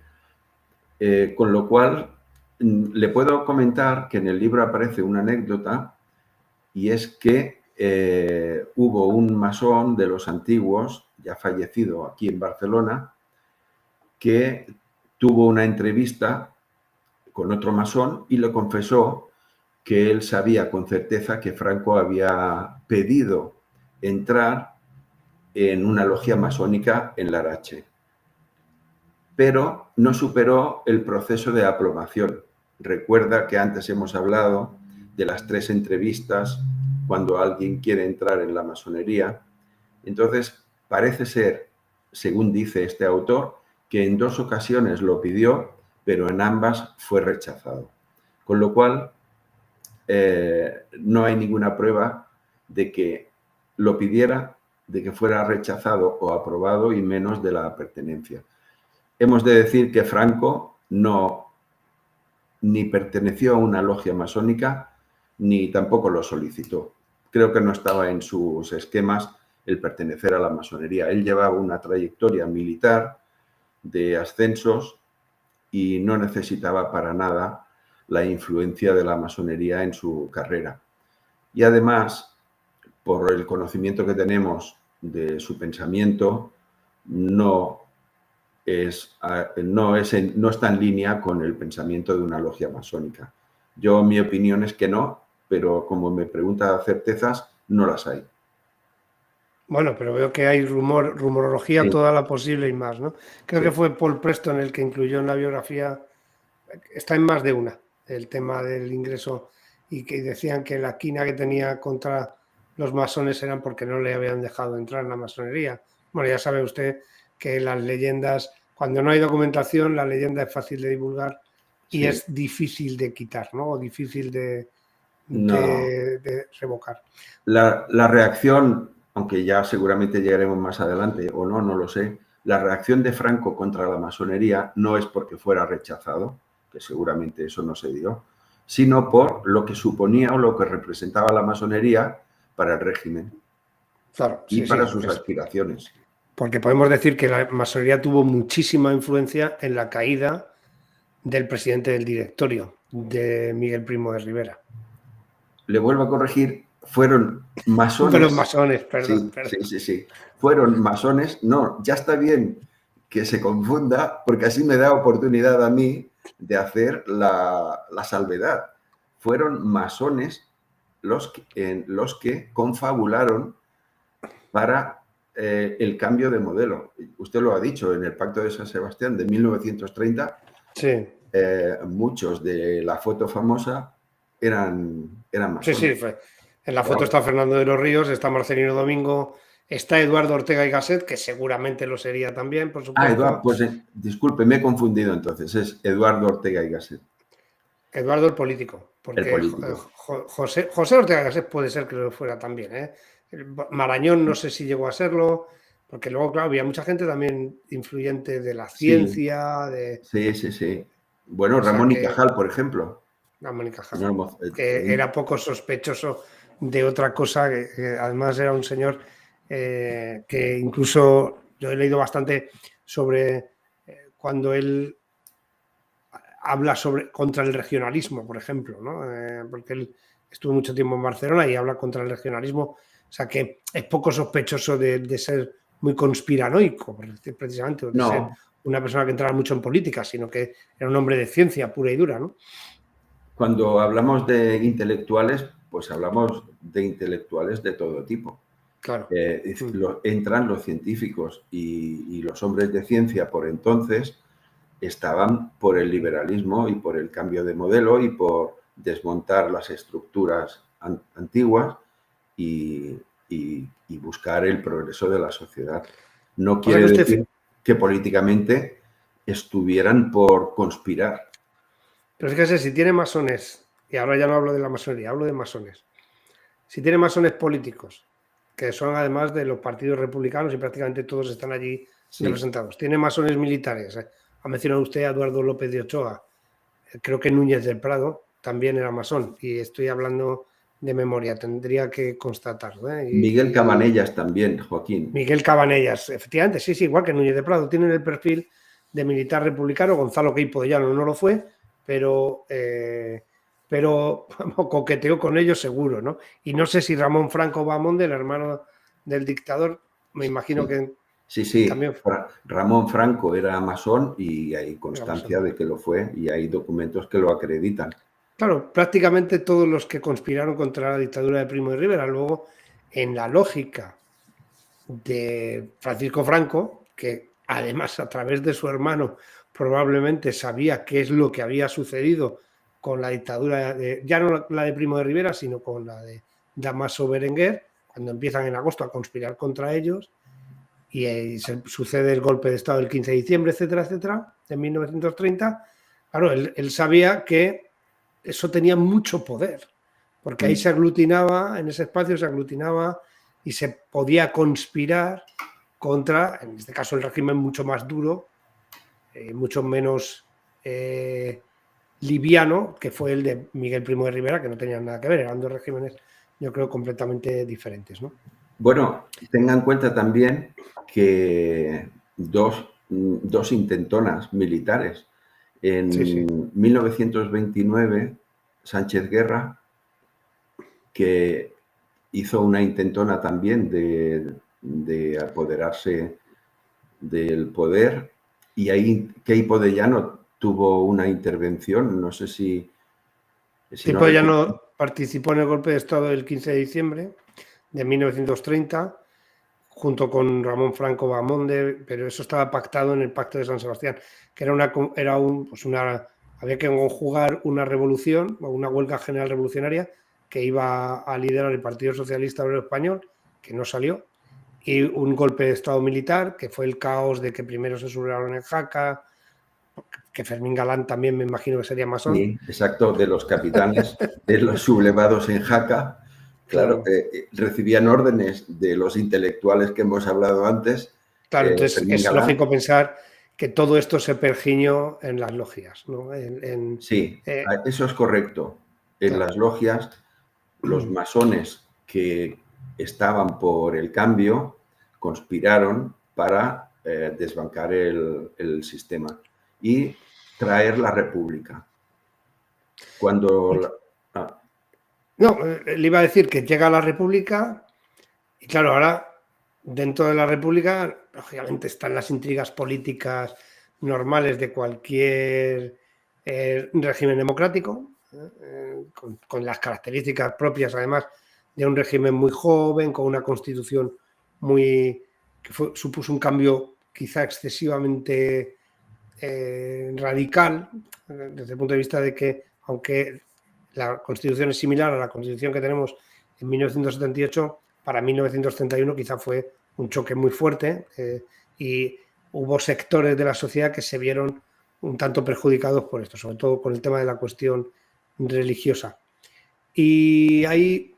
Con lo cual, le puedo comentar que en el libro aparece una anécdota, y es que hubo un masón de los antiguos, ya fallecido aquí en Barcelona, que tuvo una entrevista con otro masón y le confesó que él sabía con certeza que Franco había pedido entrar en una logia masónica en Larache, pero no superó el proceso de aprobación. Recuerda que antes hemos hablado de las 3 entrevistas cuando alguien quiere entrar en la masonería. Entonces, parece ser, según dice este autor, que en 2 ocasiones lo pidió, pero en ambas fue rechazado. Con lo cual, no hay ninguna prueba de que lo pidiera, de que fuera rechazado o aprobado, y menos de la pertenencia. Hemos de decir que Franco no ni perteneció a una logia masónica, ni tampoco lo solicitó. Creo que no estaba en sus esquemas el pertenecer a la masonería. Él llevaba una trayectoria militar de ascensos y no necesitaba para nada la influencia de la masonería en su carrera. Y además, por el conocimiento que tenemos de su pensamiento, no está en línea con el pensamiento de una logia masónica. Mi opinión es que no, pero como me pregunta certezas, no las hay. Bueno, pero veo que hay rumorología Sí, toda la posible y más, ¿no? Creo sí. que fue Paul Preston el que incluyó en la biografía, está en más de una, el tema del ingreso y que decían que la quina que tenía contra los masones eran porque no le habían dejado entrar en la masonería. Bueno, ya sabe usted que las leyendas, cuando no hay documentación, la leyenda es fácil de divulgar y Sí. es difícil de quitar, ¿no? O difícil de No. revocar. La reacción, aunque ya seguramente llegaremos más adelante, o no, no lo sé, la reacción de Franco contra la masonería no es porque fuera rechazado, que seguramente eso no se dio, sino por lo que suponía o lo que representaba la masonería para el régimen Claro, y sí, para sí. sus aspiraciones. Porque podemos decir que la masonería tuvo muchísima influencia en la caída del presidente del directorio, de Miguel Primo de Rivera. Le vuelvo a corregir, fueron De los masones. masones, perdón. Sí. Fueron masones. No, ya está bien que se confunda, porque así me da oportunidad a mí de hacer la salvedad. Fueron masones los que confabularon para el cambio de modelo. Usted lo ha dicho, en el Pacto de San Sebastián de 1930, Sí. Muchos de la foto famosa eran Sí, masones. fue. En la foto Wow. está Fernando de los Ríos, está Marcelino Domingo, está Eduardo Ortega y Gasset, que seguramente lo sería también, por Eduardo, supuesto. pues disculpe, me he confundido entonces. Es Eduardo Ortega y Gasset, Eduardo el político, el porque político. José Ortega y Gasset puede ser que lo fuera también, ¿eh? Marañón no sé si llegó a serlo, porque luego, claro, había mucha gente también influyente de la Sí, ciencia, sí. Bueno, o sea Ramón y que Cajal, por ejemplo. la Mónica Que Cajal, no hemos- que era poco sospechoso de otra cosa, que además era un señor que incluso yo he leído bastante sobre cuando él habla contra el regionalismo, por ejemplo, ¿no? Porque él estuvo mucho tiempo en Barcelona y habla contra el regionalismo, o sea que es poco sospechoso de ser muy conspiranoico, precisamente, o de ser No, una persona que entraba mucho en política, sino que era un hombre de ciencia pura y dura, ¿no? cuando hablamos de intelectuales, pues hablamos de intelectuales de todo tipo. Claro. Entran los científicos y los hombres de ciencia por entonces estaban por el liberalismo y por el cambio de modelo y por desmontar las estructuras antiguas y, y buscar el progreso de la sociedad. No Pasa que quiere usted, decir que políticamente estuvieran por conspirar. pero fíjese, si tiene masones, y ahora ya no hablo de la masonería, hablo de masones, si tiene masones políticos, que son además de los partidos republicanos y prácticamente todos están allí Sí, representados, tiene masones militares, ha mencionado usted a Eduardo López de Ochoa, creo que Núñez del Prado también era masón, y estoy hablando de memoria, tendría que constatarlo. Miguel Cabanellas también, Joaquín. Miguel Cabanellas, efectivamente, sí, igual que Núñez de Prado, tienen el perfil de militar republicano. Gonzalo Queipo de Llano no lo fue, pero coqueteó con ellos seguro, ¿no? Y no sé si Ramón Franco Bamonde, el hermano del dictador, me imagino que Sí. también Ramón Franco era masón y hay era constancia masón. de que lo fue y hay documentos que lo acreditan. Claro, prácticamente todos los que conspiraron contra la dictadura de Primo de Rivera, luego, en la lógica de Francisco Franco, que además a través de su hermano probablemente sabía qué es lo que había sucedido con la dictadura, ya no la de Primo de Rivera, sino con la de Damaso Berenguer, cuando empiezan en agosto a conspirar contra ellos y sucede el golpe de Estado del 15 de diciembre, etcétera, de 1930. Claro, él sabía que eso tenía mucho poder, porque ahí se aglutinaba, en ese espacio se aglutinaba y se podía conspirar contra, en este caso, el régimen mucho más duro, mucho menos liviano, que fue el de Miguel Primo de Rivera, que no tenían nada que ver, eran dos regímenes, yo creo, completamente diferentes, ¿no? Bueno, tenga en cuenta también que dos intentonas militares. Sí. En 1929, Sánchez Guerra, que hizo una intentona también de apoderarse del poder, y ahí Queipo de Llano tuvo una intervención, no sé si no Tipo ya recuerdo. no participó en el golpe de Estado del 15 de diciembre de 1930, junto con Ramón Franco Bamonde, pero eso estaba pactado en el Pacto de San Sebastián, que era una había que conjugar una revolución o una huelga general revolucionaria que iba a liderar el Partido Socialista Obrero Español, que no salió, y un golpe de Estado militar, que fue el caos de que primero se sublevaron en Jaca, que Fermín Galán también me imagino que sería masón. Sí, exacto, de los capitanes, de los sublevados en Jaca. Claro, Claro. recibían órdenes de los intelectuales que hemos hablado antes. Claro, entonces Fermín es Galán. lógico pensar que todo esto se pergiñó en las logias, ¿no? Sí, eso es correcto. En claro. las logias, los masones que estaban por el cambio conspiraron para desbancar el sistema y traer la república. Cuando... No, le iba a decir que llega a la República y claro, ahora dentro de la República, lógicamente están las intrigas políticas normales de cualquier régimen democrático, con las características propias además de un régimen muy joven, con una constitución que supuso un cambio quizá excesivamente radical, desde el punto de vista de que, aunque la Constitución es similar a la Constitución que tenemos en 1978, para 1931 quizá fue un choque muy fuerte y hubo sectores de la sociedad que se vieron un tanto perjudicados por esto, sobre todo con el tema de la cuestión religiosa. Y ahí,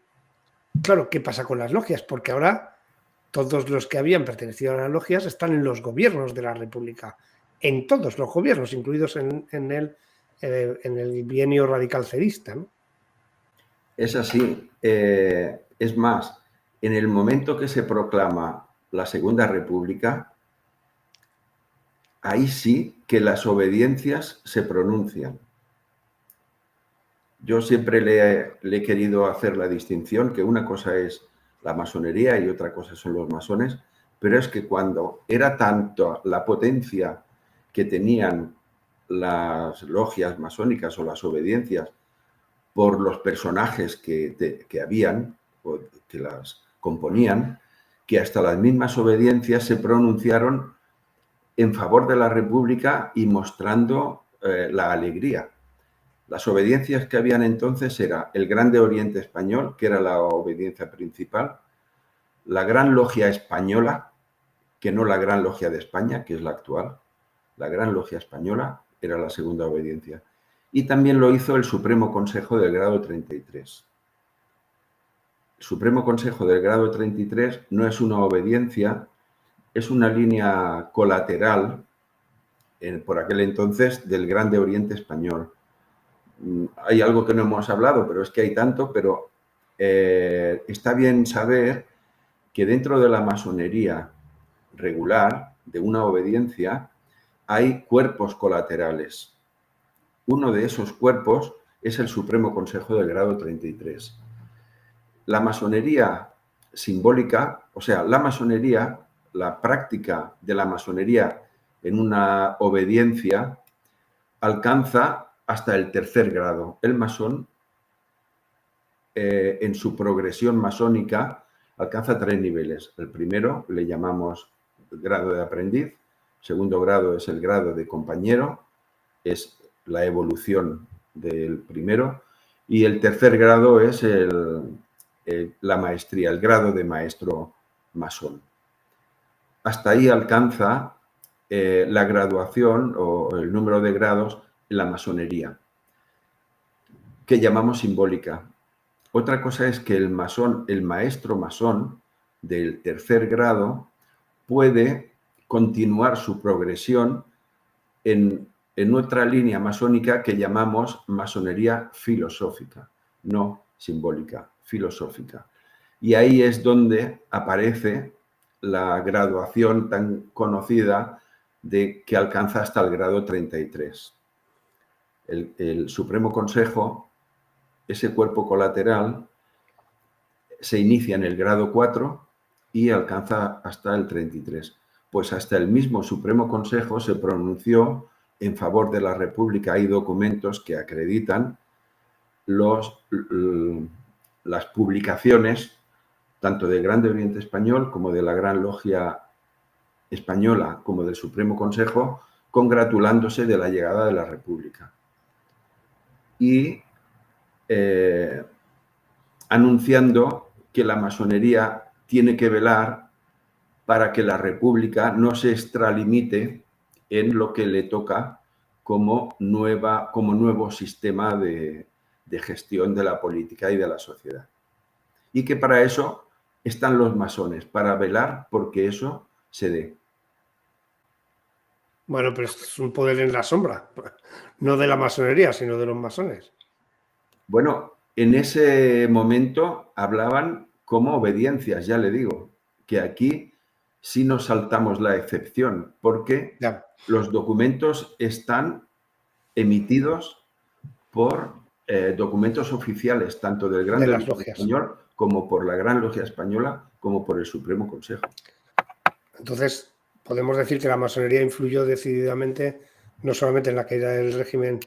claro, ¿qué pasa con las logias? Porque ahora todos los que habían pertenecido a las logias están en los gobiernos de la República, en todos los gobiernos, incluidos en el bienio radical cerista, ¿no? Es así. Es más, en el momento que se proclama la Segunda República, ahí sí que las obediencias se pronuncian. Yo siempre le he querido hacer la distinción que una cosa es la masonería y otra cosa son los masones, pero es que cuando era tanto la potencia que tenían las logias masónicas o las obediencias por los personajes que habían, o que las componían, que hasta las mismas obediencias se pronunciaron en favor de la República y mostrando la alegría. Las obediencias que habían entonces era el Grande Oriente Español, que era la obediencia principal, la Gran Logia Española, que no la Gran Logia de España, que es la actual. La Gran Logia Española era la segunda obediencia. Y también lo hizo el Supremo Consejo del Grado 33. El Supremo Consejo del Grado 33 no es una obediencia, es una línea colateral, por aquel entonces, del Grande Oriente Español. Hay algo que no hemos hablado, pero es que hay tanto, pero está bien saber que dentro de la masonería regular, de una obediencia, hay cuerpos colaterales. Uno de esos cuerpos es el Supremo Consejo del Grado 33. La masonería simbólica, o sea, la masonería, la práctica de la masonería en una obediencia alcanza hasta el tercer grado. El masón, en su progresión masónica, alcanza 3 niveles. El primero le llamamos grado de aprendiz, segundo grado es el grado de compañero, es la evolución del primero, y el tercer grado es la maestría, el grado de maestro masón. Hasta ahí alcanza la graduación o el número de grados en la masonería, que llamamos simbólica. Otra cosa es que el masón, el maestro masón del tercer grado puede continuar su progresión en otra línea masónica que llamamos masonería filosófica, no simbólica, filosófica. Y ahí es donde aparece la graduación tan conocida de que alcanza hasta el grado 33. El Supremo Consejo, ese cuerpo colateral, se inicia en el grado 4 y alcanza hasta el 33. Pues hasta el mismo Supremo Consejo se pronunció en favor de la República. Hay documentos que acreditan las publicaciones tanto del Grande Oriente Español como de la Gran Logia Española como del Supremo Consejo, congratulándose de la llegada de la República. y anunciando que la masonería tiene que velar para que la República no se extralimite en lo que le toca como nuevo sistema de gestión de la política y de la sociedad. Y que para eso están los masones, para velar porque eso se dé. Bueno, pero esto es un poder en la sombra, no de la masonería, sino de los masones. Bueno, en ese momento hablaban como obediencias, ya le digo, que aquí sí nos saltamos la excepción, porque Ya. los documentos están emitidos por documentos oficiales, tanto del Gran De las Delegado logias. Español como por la Gran Logia Española, como por el Supremo Consejo. Entonces, podemos decir que la masonería influyó decididamente no solamente en la caída del régimen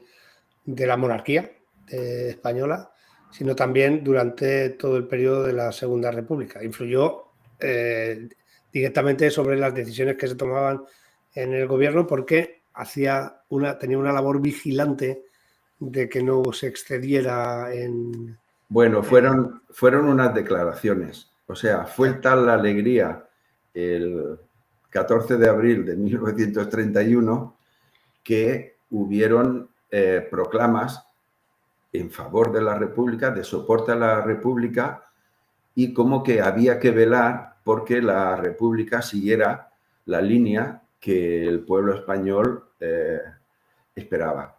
de la monarquía española, sino también durante todo el periodo de la Segunda República. Influyó directamente sobre las decisiones que se tomaban en el gobierno porque tenía una labor vigilante de que no se excediera en... Bueno, fueron unas declaraciones. O sea, fue tal la alegría el 14 de abril de 1931 que hubieron proclamas en favor de la República, de soporte a la República, y como que había que velar porque la República siguiera la línea que el pueblo español esperaba.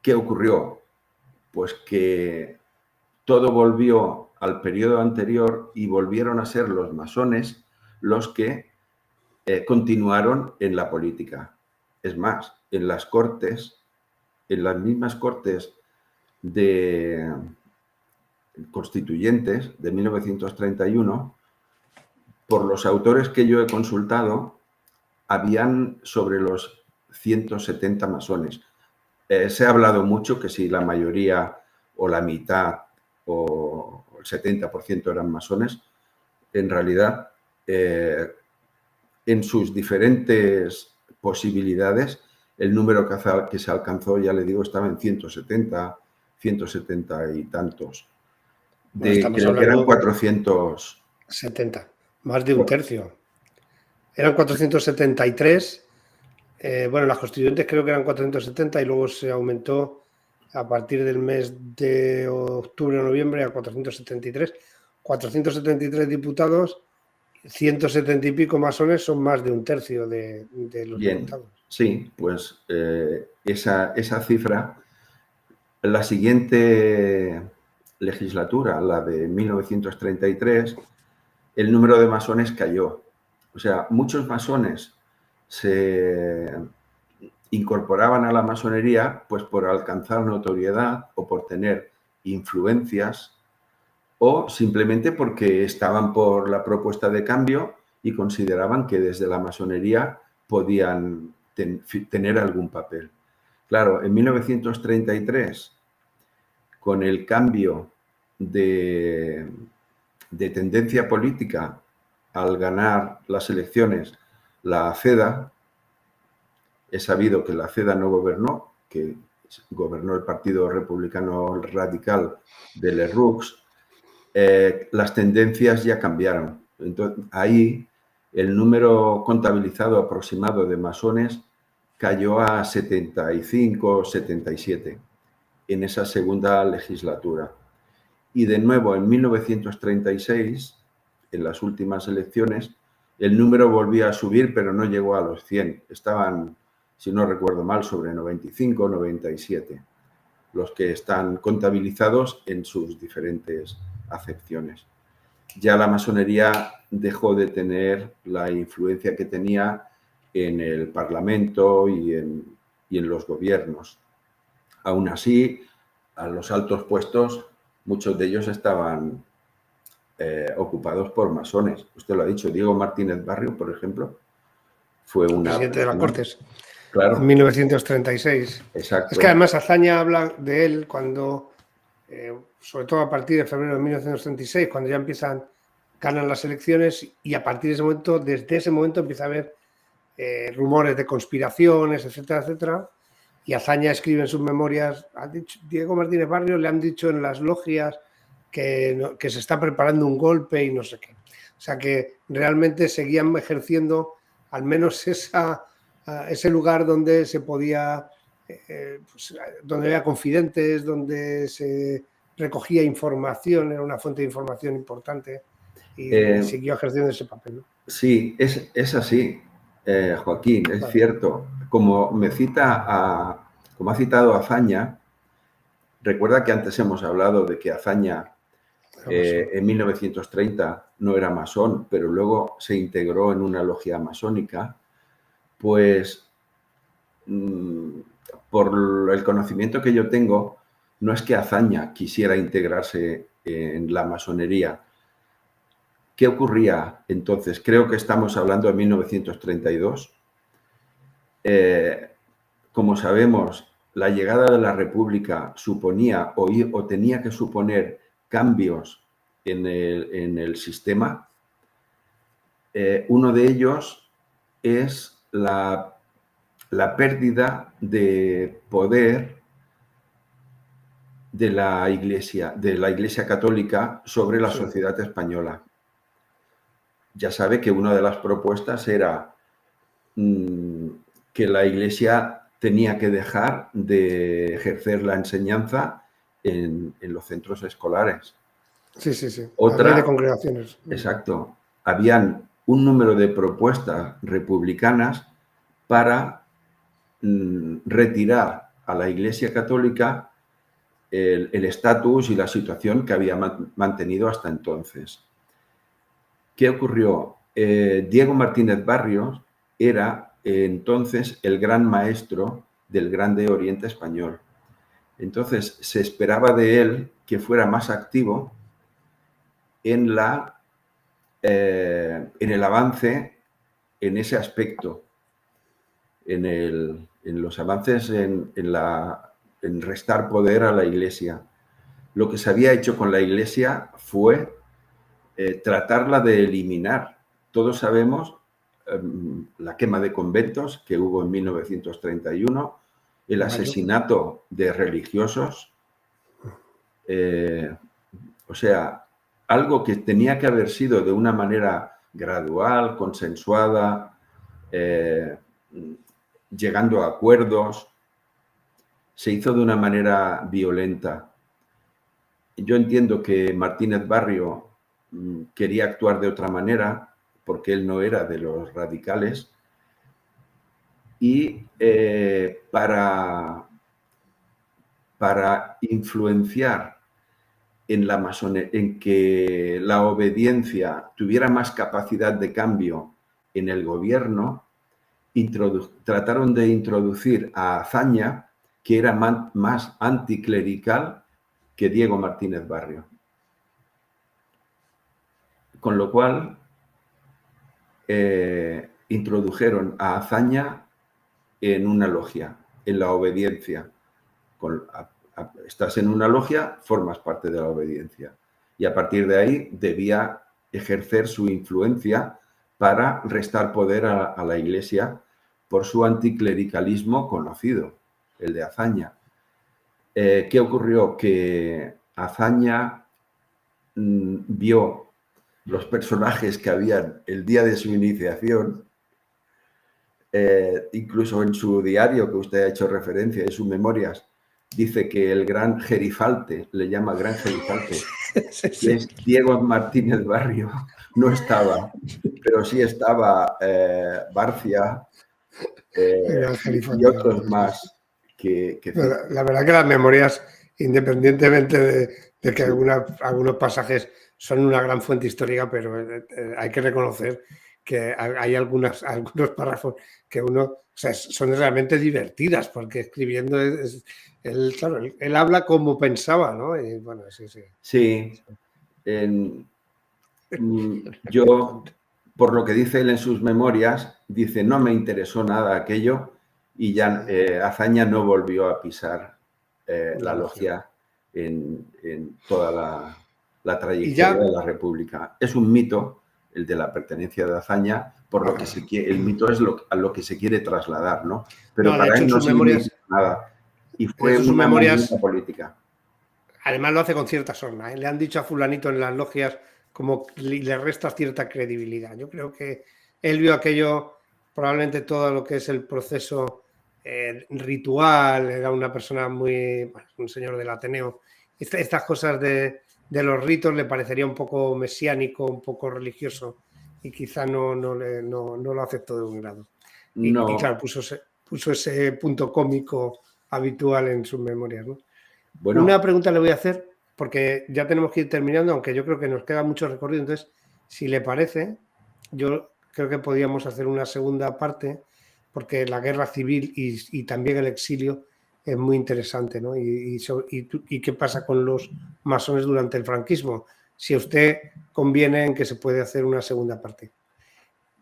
¿Qué ocurrió? Pues que todo volvió al periodo anterior y volvieron a ser los masones los que continuaron en la política. Es más, en las cortes, en las mismas cortes de constituyentes de 1931, por los autores que yo he consultado, habían sobre los 170 masones. Se ha hablado mucho que si la mayoría o la mitad o el 70% eran masones, en realidad, en sus diferentes posibilidades, el número que se alcanzó, ya le digo, estaba en 170 y tantos. Creo que eran 400. 70, más de un tercio. Eran 473. Bueno, las constituyentes creo que eran 470 y luego se aumentó a partir del mes de octubre o noviembre a 473. 473 diputados, 170 y pico masones, son más de un tercio de los diputados. Sí, pues esa cifra, la siguiente legislatura, la de 1933, el número de masones cayó. O sea, muchos masones se incorporaban a la masonería pues por alcanzar notoriedad o por tener influencias o simplemente porque estaban por la propuesta de cambio y consideraban que desde la masonería podían tener algún papel. Claro, en 1933, con el cambio de tendencia política al ganar las elecciones la ACEDA, he sabido que la ACEDA no gobernó, que gobernó el Partido Republicano Radical de Lerroux, las tendencias ya cambiaron. Entonces, ahí el número contabilizado aproximado de masones cayó a 75 o 77 en esa segunda legislatura. Y de nuevo, en 1936, en las últimas elecciones, el número volvió a subir, pero no llegó a los 100. Estaban, si no recuerdo mal, sobre 95 o 97 los que están contabilizados en sus diferentes acepciones. Ya la masonería dejó de tener la influencia que tenía en el Parlamento y en los gobiernos. Aún así, a los altos puestos, muchos de ellos estaban ocupados por masones. Usted lo ha dicho, Diego Martínez Barrio, por ejemplo, fue un presidente de las Cortes. Claro. En 1936. Exacto. Es que además Azaña habla de él cuando, sobre todo a partir de febrero de 1936, cuando ya ganan las elecciones y a partir de ese momento, desde ese momento empieza a haber rumores de conspiraciones, etcétera, etcétera. Y Azaña escribe en sus memorias, Diego Martínez Barrio le han dicho en las logias que se está preparando un golpe y no sé qué. O sea que realmente seguían ejerciendo al menos ese lugar donde se podía, pues, donde había confidentes, donde se recogía información, era una fuente de información importante y siguió ejerciendo ese papel, ¿no? Sí, es así, Joaquín, es cierto. Como ha citado Azaña, recuerda que antes hemos hablado de que Azaña en 1930 no era masón, pero luego se integró en una logia masónica, pues por el conocimiento que yo tengo, no es que Azaña quisiera integrarse en la masonería. ¿Qué ocurría entonces? Creo que estamos hablando de 1932. Como sabemos, la llegada de la República suponía o tenía que suponer cambios en el sistema. Uno de ellos es la pérdida de poder de la Iglesia Católica sobre la sociedad española. Ya sabe que una de las propuestas era que la Iglesia tenía que dejar de ejercer la enseñanza en los centros escolares. Sí, sí, sí. Otra, ley de congregaciones. Exacto. Habían un número de propuestas republicanas para retirar a la Iglesia Católica el estatus y la situación que había mantenido hasta entonces. ¿Qué ocurrió? Diego Martínez Barrios era entonces el gran maestro del Grande Oriente Español. Entonces se esperaba de él que fuera más activo en el avance en ese aspecto, en los avances en restar poder a la Iglesia. Lo que se había hecho con la Iglesia fue tratarla de eliminar. Todos sabemos la quema de conventos que hubo en 1931, el asesinato de religiosos, o sea, algo que tenía que haber sido de una manera gradual, consensuada, llegando a acuerdos, se hizo de una manera violenta. Yo entiendo que Martínez Barrio quería actuar de otra manera, porque él no era de los radicales, y para influenciar en que la obediencia tuviera más capacidad de cambio en el gobierno, trataron de introducir a Azaña, que era más anticlerical que Diego Martínez Barrio. Con lo cual, introdujeron a Azaña en una logia, en la obediencia. Estás en una logia, formas parte de la obediencia. Y a partir de ahí debía ejercer su influencia para restar poder a la Iglesia por su anticlericalismo conocido, el de Azaña. ¿Qué ocurrió? Que Azaña vio los personajes que habían el día de su iniciación, incluso en su diario que usted ha hecho referencia, en sus memorias, dice que el gran Gerifalte, le llama gran Gerifalte, que es Diego Martínez Barrio, no estaba, pero sí estaba Barcia y otros más. La verdad que las memorias, independientemente de que algunos pasajes son una gran fuente histórica, pero hay que reconocer que hay algunos párrafos que son realmente divertidas, porque escribiendo él habla como pensaba, ¿no? Y bueno, sí. Yo, por lo que dice él en sus memorias, dice, no me interesó nada aquello, y ya Azaña no volvió a pisar la logia en toda la trayectoria de la República. Es un mito el de la pertenencia de Azaña, por lo que el mito es a lo que se quiere trasladar, ¿no? Pero no, para él nada. Y De fue hecho, sus una memorias, maniobra política. además lo hace con cierta sorna, ¿eh? Le han dicho a fulanito en las logias como le resta cierta credibilidad. Yo creo que él vio aquello, probablemente todo lo que es el proceso ritual, era una persona muy, bueno, un señor del Ateneo. Estas cosas de los ritos le parecería un poco mesiánico, un poco religioso, y quizá no lo aceptó de un grado. Y No, claro, puso ese punto cómico habitual en sus memorias, ¿no? bueno, Una pregunta le voy a hacer, porque ya tenemos que ir terminando, aunque yo creo que nos queda mucho recorrido. Entonces, si le parece, yo creo que podríamos hacer una segunda parte, porque la guerra civil y también el exilio es muy interesante, ¿no? Y qué pasa con los masones durante el franquismo. Si a usted conviene en que se puede hacer una segunda parte.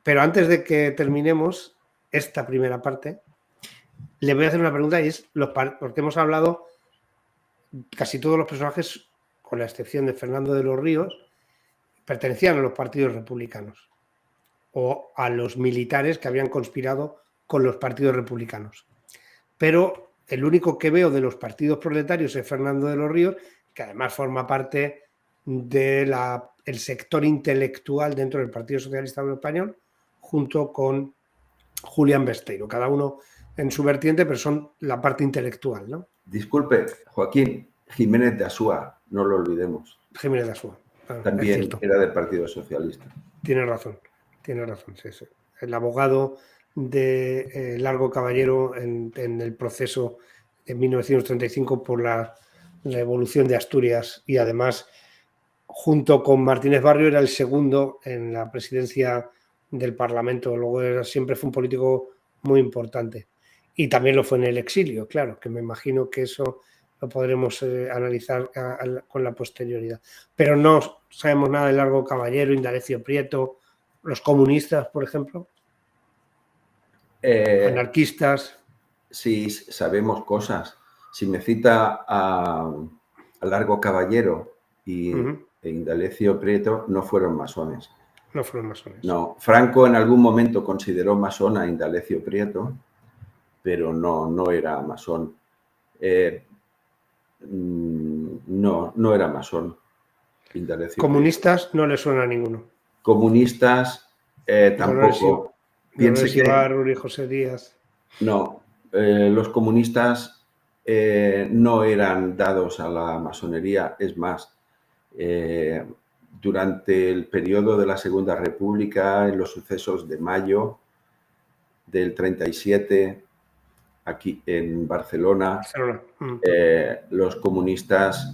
Pero antes de que terminemos esta primera parte, le voy a hacer una pregunta y es, porque hemos hablado casi todos los personajes, con la excepción de Fernando de los Ríos, pertenecían a los partidos republicanos o a los militares que habían conspirado con los partidos republicanos. Pero el único que veo de los partidos proletarios es Fernando de los Ríos, que además forma parte del sector intelectual dentro del Partido Socialista Obrero Español, junto con Julián Besteiro, cada uno en su vertiente, pero son la parte intelectual, ¿no? disculpe, Joaquín Jiménez de Asúa, no lo olvidemos. Jiménez de Asúa. Es También cierto. era del Partido Socialista. Tiene razón, sí, sí. El abogado de Largo Caballero en el proceso en 1935 por la evolución de Asturias, y además, junto con Martínez Barrio, era el segundo en la presidencia del Parlamento. Luego siempre fue un político muy importante. Y también lo fue en el exilio, claro, que me imagino que eso lo podremos analizar con la posterioridad. Pero no sabemos nada de Largo Caballero, Indalecio Prieto, los comunistas, por ejemplo, anarquistas. Sí, sabemos cosas. Si me cita a Largo Caballero e Indalecio Prieto, no fueron masones. No fueron masones. No, Franco en algún momento consideró masón a Indalecio Prieto, pero no era masón. No era masón. Indalecio Comunistas Prieto. no le suena a ninguno. Comunistas tampoco. Piense que Ibarra y José Díaz. No, los comunistas no eran dados a la masonería. Es más, durante el periodo de la Segunda República, en los sucesos de mayo del 37, aquí en Barcelona, los comunistas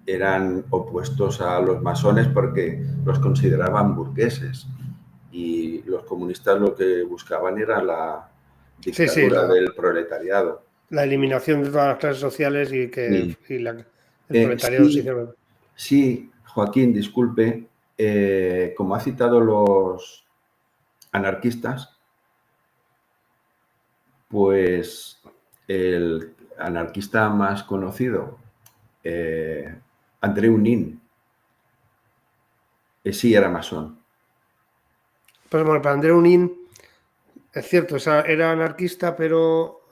eran opuestos a los masones porque los consideraban burgueses, y los comunistas lo que buscaban era la dictadura del proletariado. La eliminación de todas las clases sociales y que el proletariado se hiciera. Sí, Joaquín, disculpe, como ha citado los anarquistas, pues el anarquista más conocido, Andreu Nin, sí era masón. Pues bueno, para Andreu Nin, es cierto, era anarquista, pero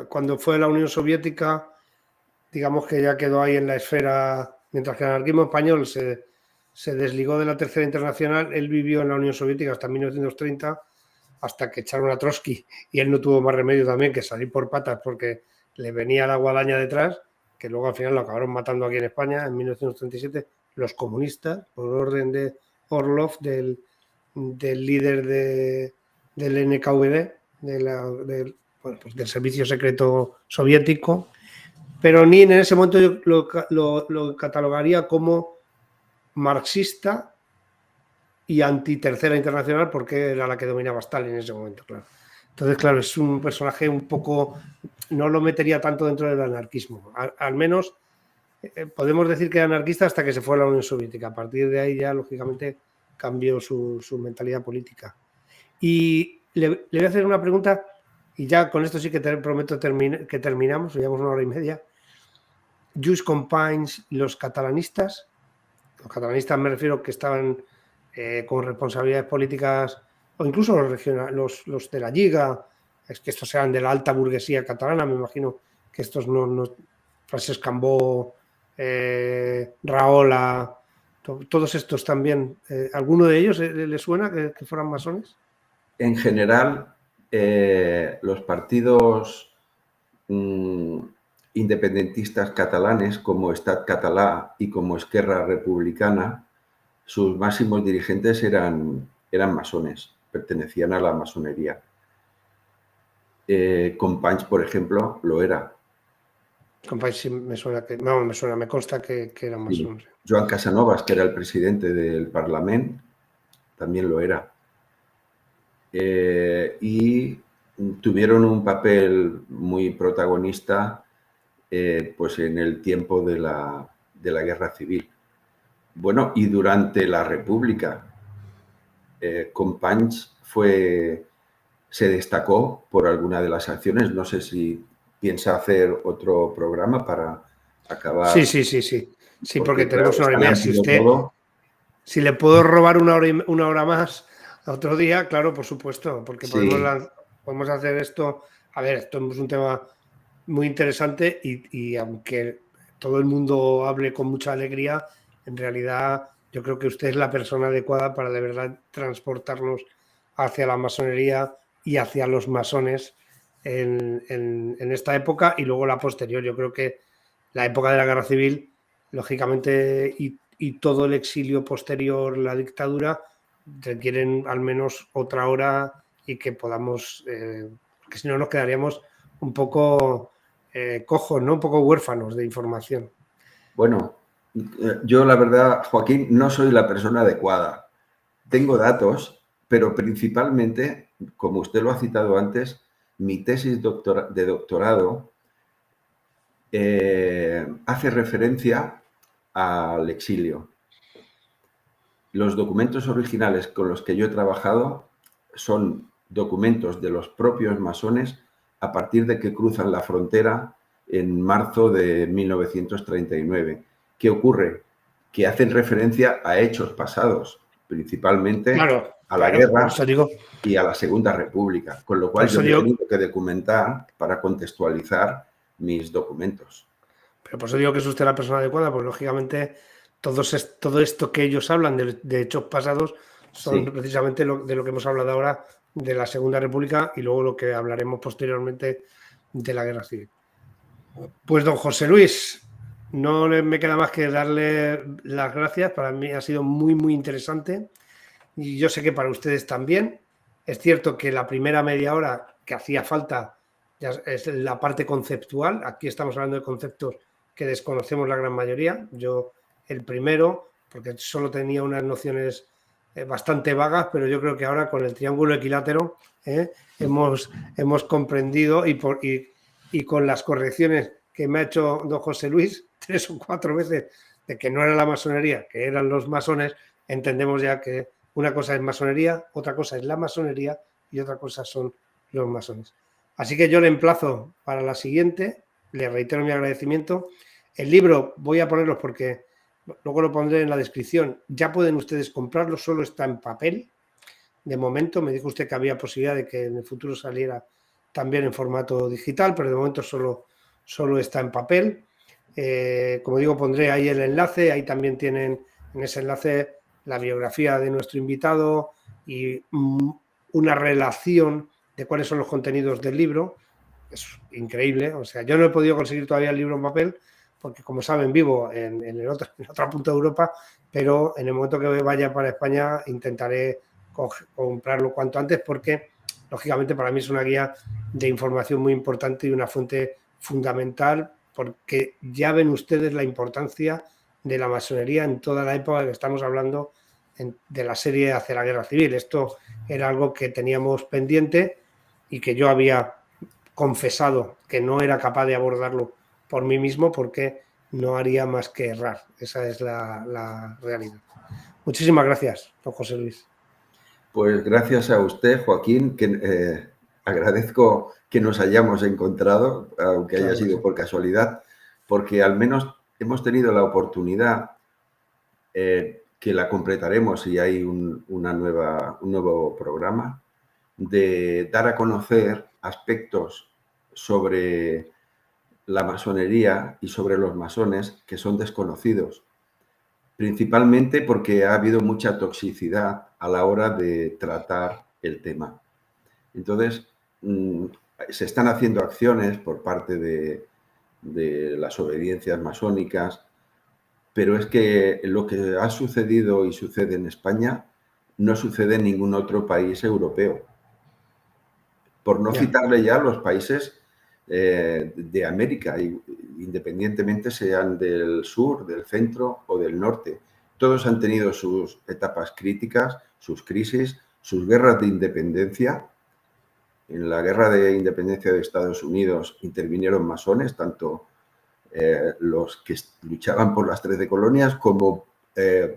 cuando fue la Unión Soviética, digamos que ya quedó ahí en la esfera, mientras que el anarquismo español se desligó de la Tercera Internacional. Él vivió en la Unión Soviética hasta 1930, hasta que echaron a Trotsky, y él no tuvo más remedio también que salir por patas porque le venía la guadaña detrás, que luego al final lo acabaron matando aquí en España en 1937, los comunistas, por orden de Orlov, del líder del NKVD, del servicio secreto soviético. Pero Nin en ese momento yo lo catalogaría como marxista y anti-Tercera Internacional, porque era la que dominaba Stalin en ese momento, claro. Entonces, claro, es un personaje un poco... No lo metería tanto dentro del anarquismo. Al menos podemos decir que era anarquista hasta que se fue a la Unión Soviética. A partir de ahí ya, lógicamente, cambió su mentalidad política. Y le voy a hacer una pregunta, y ya con esto sí que prometo que terminamos, llevamos 1 hora y media. Junts Companys, los catalanistas me refiero que estaban con responsabilidades políticas, o incluso los de la Lliga, es que estos eran de la alta burguesía catalana, me imagino que estos no Francesc Cambó, Rahola, todos estos también. ¿Alguno de ellos le suena que fueran masones? En general, los partidos independentistas catalanes, como Estat Català y como Esquerra Republicana, sus máximos dirigentes eran masones, pertenecían a la masonería. Companys, por ejemplo, lo era. Companys sí me suena me consta que eran masones. Sí. Joan Casanovas, que era el presidente del Parlamento, también lo era. Y tuvieron un papel muy protagonista pues en el tiempo de la Guerra Civil. Bueno, y durante la República, Companys se destacó por alguna de las acciones. No sé si piensa hacer otro programa para acabar. Sí, porque tenemos una hora y media. Si le puedo robar una hora más otro día, claro, por supuesto, porque Sí. podemos hacer esto. A ver, esto es un tema muy interesante y aunque todo el mundo hable con mucha alegría, en realidad yo creo que usted es la persona adecuada para de verdad transportarnos hacia la masonería y hacia los masones en esta época y luego la posterior. Yo creo que la época de la Guerra Civil, lógicamente, y todo el exilio posterior, la dictadura, requieren al menos otra hora y que podamos, que si no nos quedaríamos un poco cojos, ¿no? Un poco huérfanos de información. Bueno, yo la verdad, Joaquín, no soy la persona adecuada. Tengo datos, pero principalmente, como usted lo ha citado antes, mi tesis de doctorado hace referencia al exilio. Los documentos originales con los que yo he trabajado son documentos de los propios masones a partir de que cruzan la frontera en marzo de 1939. ¿Qué ocurre? Que hacen referencia a hechos pasados, principalmente a la guerra y a la Segunda República, con lo cual yo he tenido que documentar para contextualizar mis documentos. Pero por eso digo que es usted la persona adecuada, porque lógicamente todo esto que ellos hablan de hechos pasados son precisamente de lo que hemos hablado ahora de la Segunda República y luego lo que hablaremos posteriormente de la Guerra Civil. Pues don José Luis, no me queda más que darle las gracias. Para mí ha sido muy, muy interesante y yo sé que para ustedes también. Es cierto que la primera media hora que hacía falta ya es la parte conceptual. Aquí estamos hablando de conceptos que desconocemos la gran mayoría. Yo el primero, porque solo tenía unas nociones bastante vagas, pero yo creo que ahora con el triángulo equilátero hemos comprendido y con las correcciones que me ha hecho don José Luis 3 o 4 veces de que no era la masonería, que eran los masones, entendemos ya que una cosa es masonería, otra cosa es la masonería y otra cosa son los masones. Así que yo le emplazo para la siguiente, le reitero mi agradecimiento. El libro voy a ponerlos porque luego lo pondré en la descripción. Ya pueden ustedes comprarlo, solo está en papel. De momento, me dijo usted que había posibilidad de que en el futuro saliera también en formato digital, pero de momento solo está en papel. Como digo, pondré ahí el enlace, ahí también tienen en ese enlace la biografía de nuestro invitado y una relación de cuáles son los contenidos del libro. Es increíble, o sea, yo no he podido conseguir todavía el libro en papel porque, como saben, vivo en otra punta de Europa, pero en el momento que vaya para España intentaré comprarlo cuanto antes porque, lógicamente, para mí es una guía de información muy importante y una fuente fundamental porque ya ven ustedes la importancia de la masonería en toda la época que estamos hablando de la serie hacia la Guerra Civil. Esto era algo que teníamos pendiente y que yo había confesado que no era capaz de abordarlo por mí mismo porque no haría más que errar. Esa es la realidad. Muchísimas gracias, don José Luis. Pues gracias a usted, Joaquín, que agradezco que nos hayamos encontrado, aunque haya sido por casualidad, porque al menos hemos tenido la oportunidad, que la completaremos si hay un nuevo programa, de dar a conocer aspectos sobre la masonería y sobre los masones que son desconocidos, principalmente porque ha habido mucha toxicidad a la hora de tratar el tema. Entonces, se están haciendo acciones por parte de las obediencias masónicas, pero es que lo que ha sucedido y sucede en España no sucede en ningún otro país europeo. Por no citarle ya los países de América, independientemente sean del sur, del centro o del norte. Todos han tenido sus etapas críticas, sus crisis, sus guerras de independencia. En la guerra de independencia de Estados Unidos intervinieron masones, tanto los que luchaban por las 13 colonias como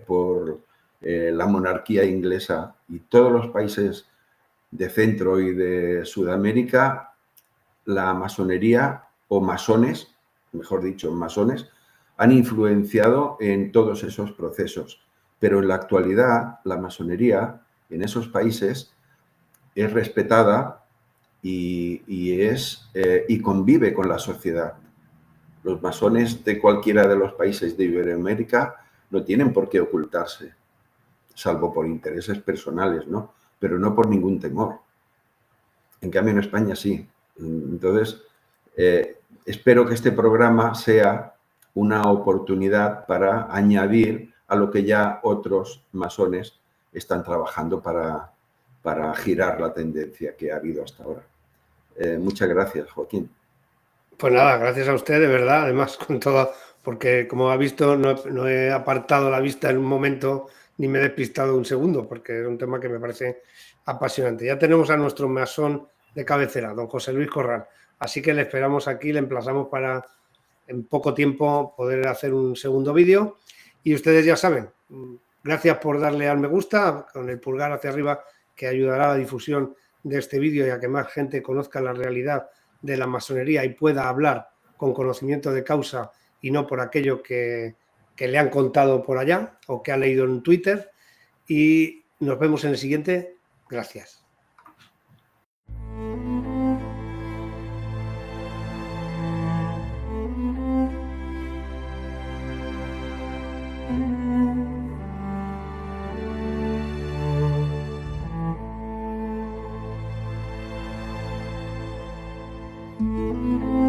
por la monarquía inglesa, y todos los países de Centro y de Sudamérica, la masonería o masones, mejor dicho, masones, han influenciado en todos esos procesos. Pero en la actualidad, la masonería en esos países es respetada y convive con la sociedad. Los masones de cualquiera de los países de Iberoamérica no tienen por qué ocultarse, salvo por intereses personales, ¿no? Pero no por ningún temor. En cambio, en España sí. Entonces, espero que este programa sea una oportunidad para añadir a lo que ya otros masones están trabajando para girar la tendencia que ha habido hasta ahora. Muchas gracias, Joaquín. Pues nada, gracias a usted, de verdad, además con todo, porque como ha visto, no he apartado la vista en un momento ni me he despistado un segundo, porque es un tema que me parece apasionante. Ya tenemos a nuestro masón de cabecera, don José Luis Corral, así que le esperamos aquí, le emplazamos para en poco tiempo poder hacer un segundo vídeo. Y ustedes ya saben, gracias por darle al me gusta, con el pulgar hacia arriba, que ayudará a la difusión de este vídeo y a que más gente conozca la realidad de la masonería y pueda hablar con conocimiento de causa y no por aquello que le han contado por allá o que ha leído en Twitter. Y nos vemos en el siguiente. Gracias. Thank you.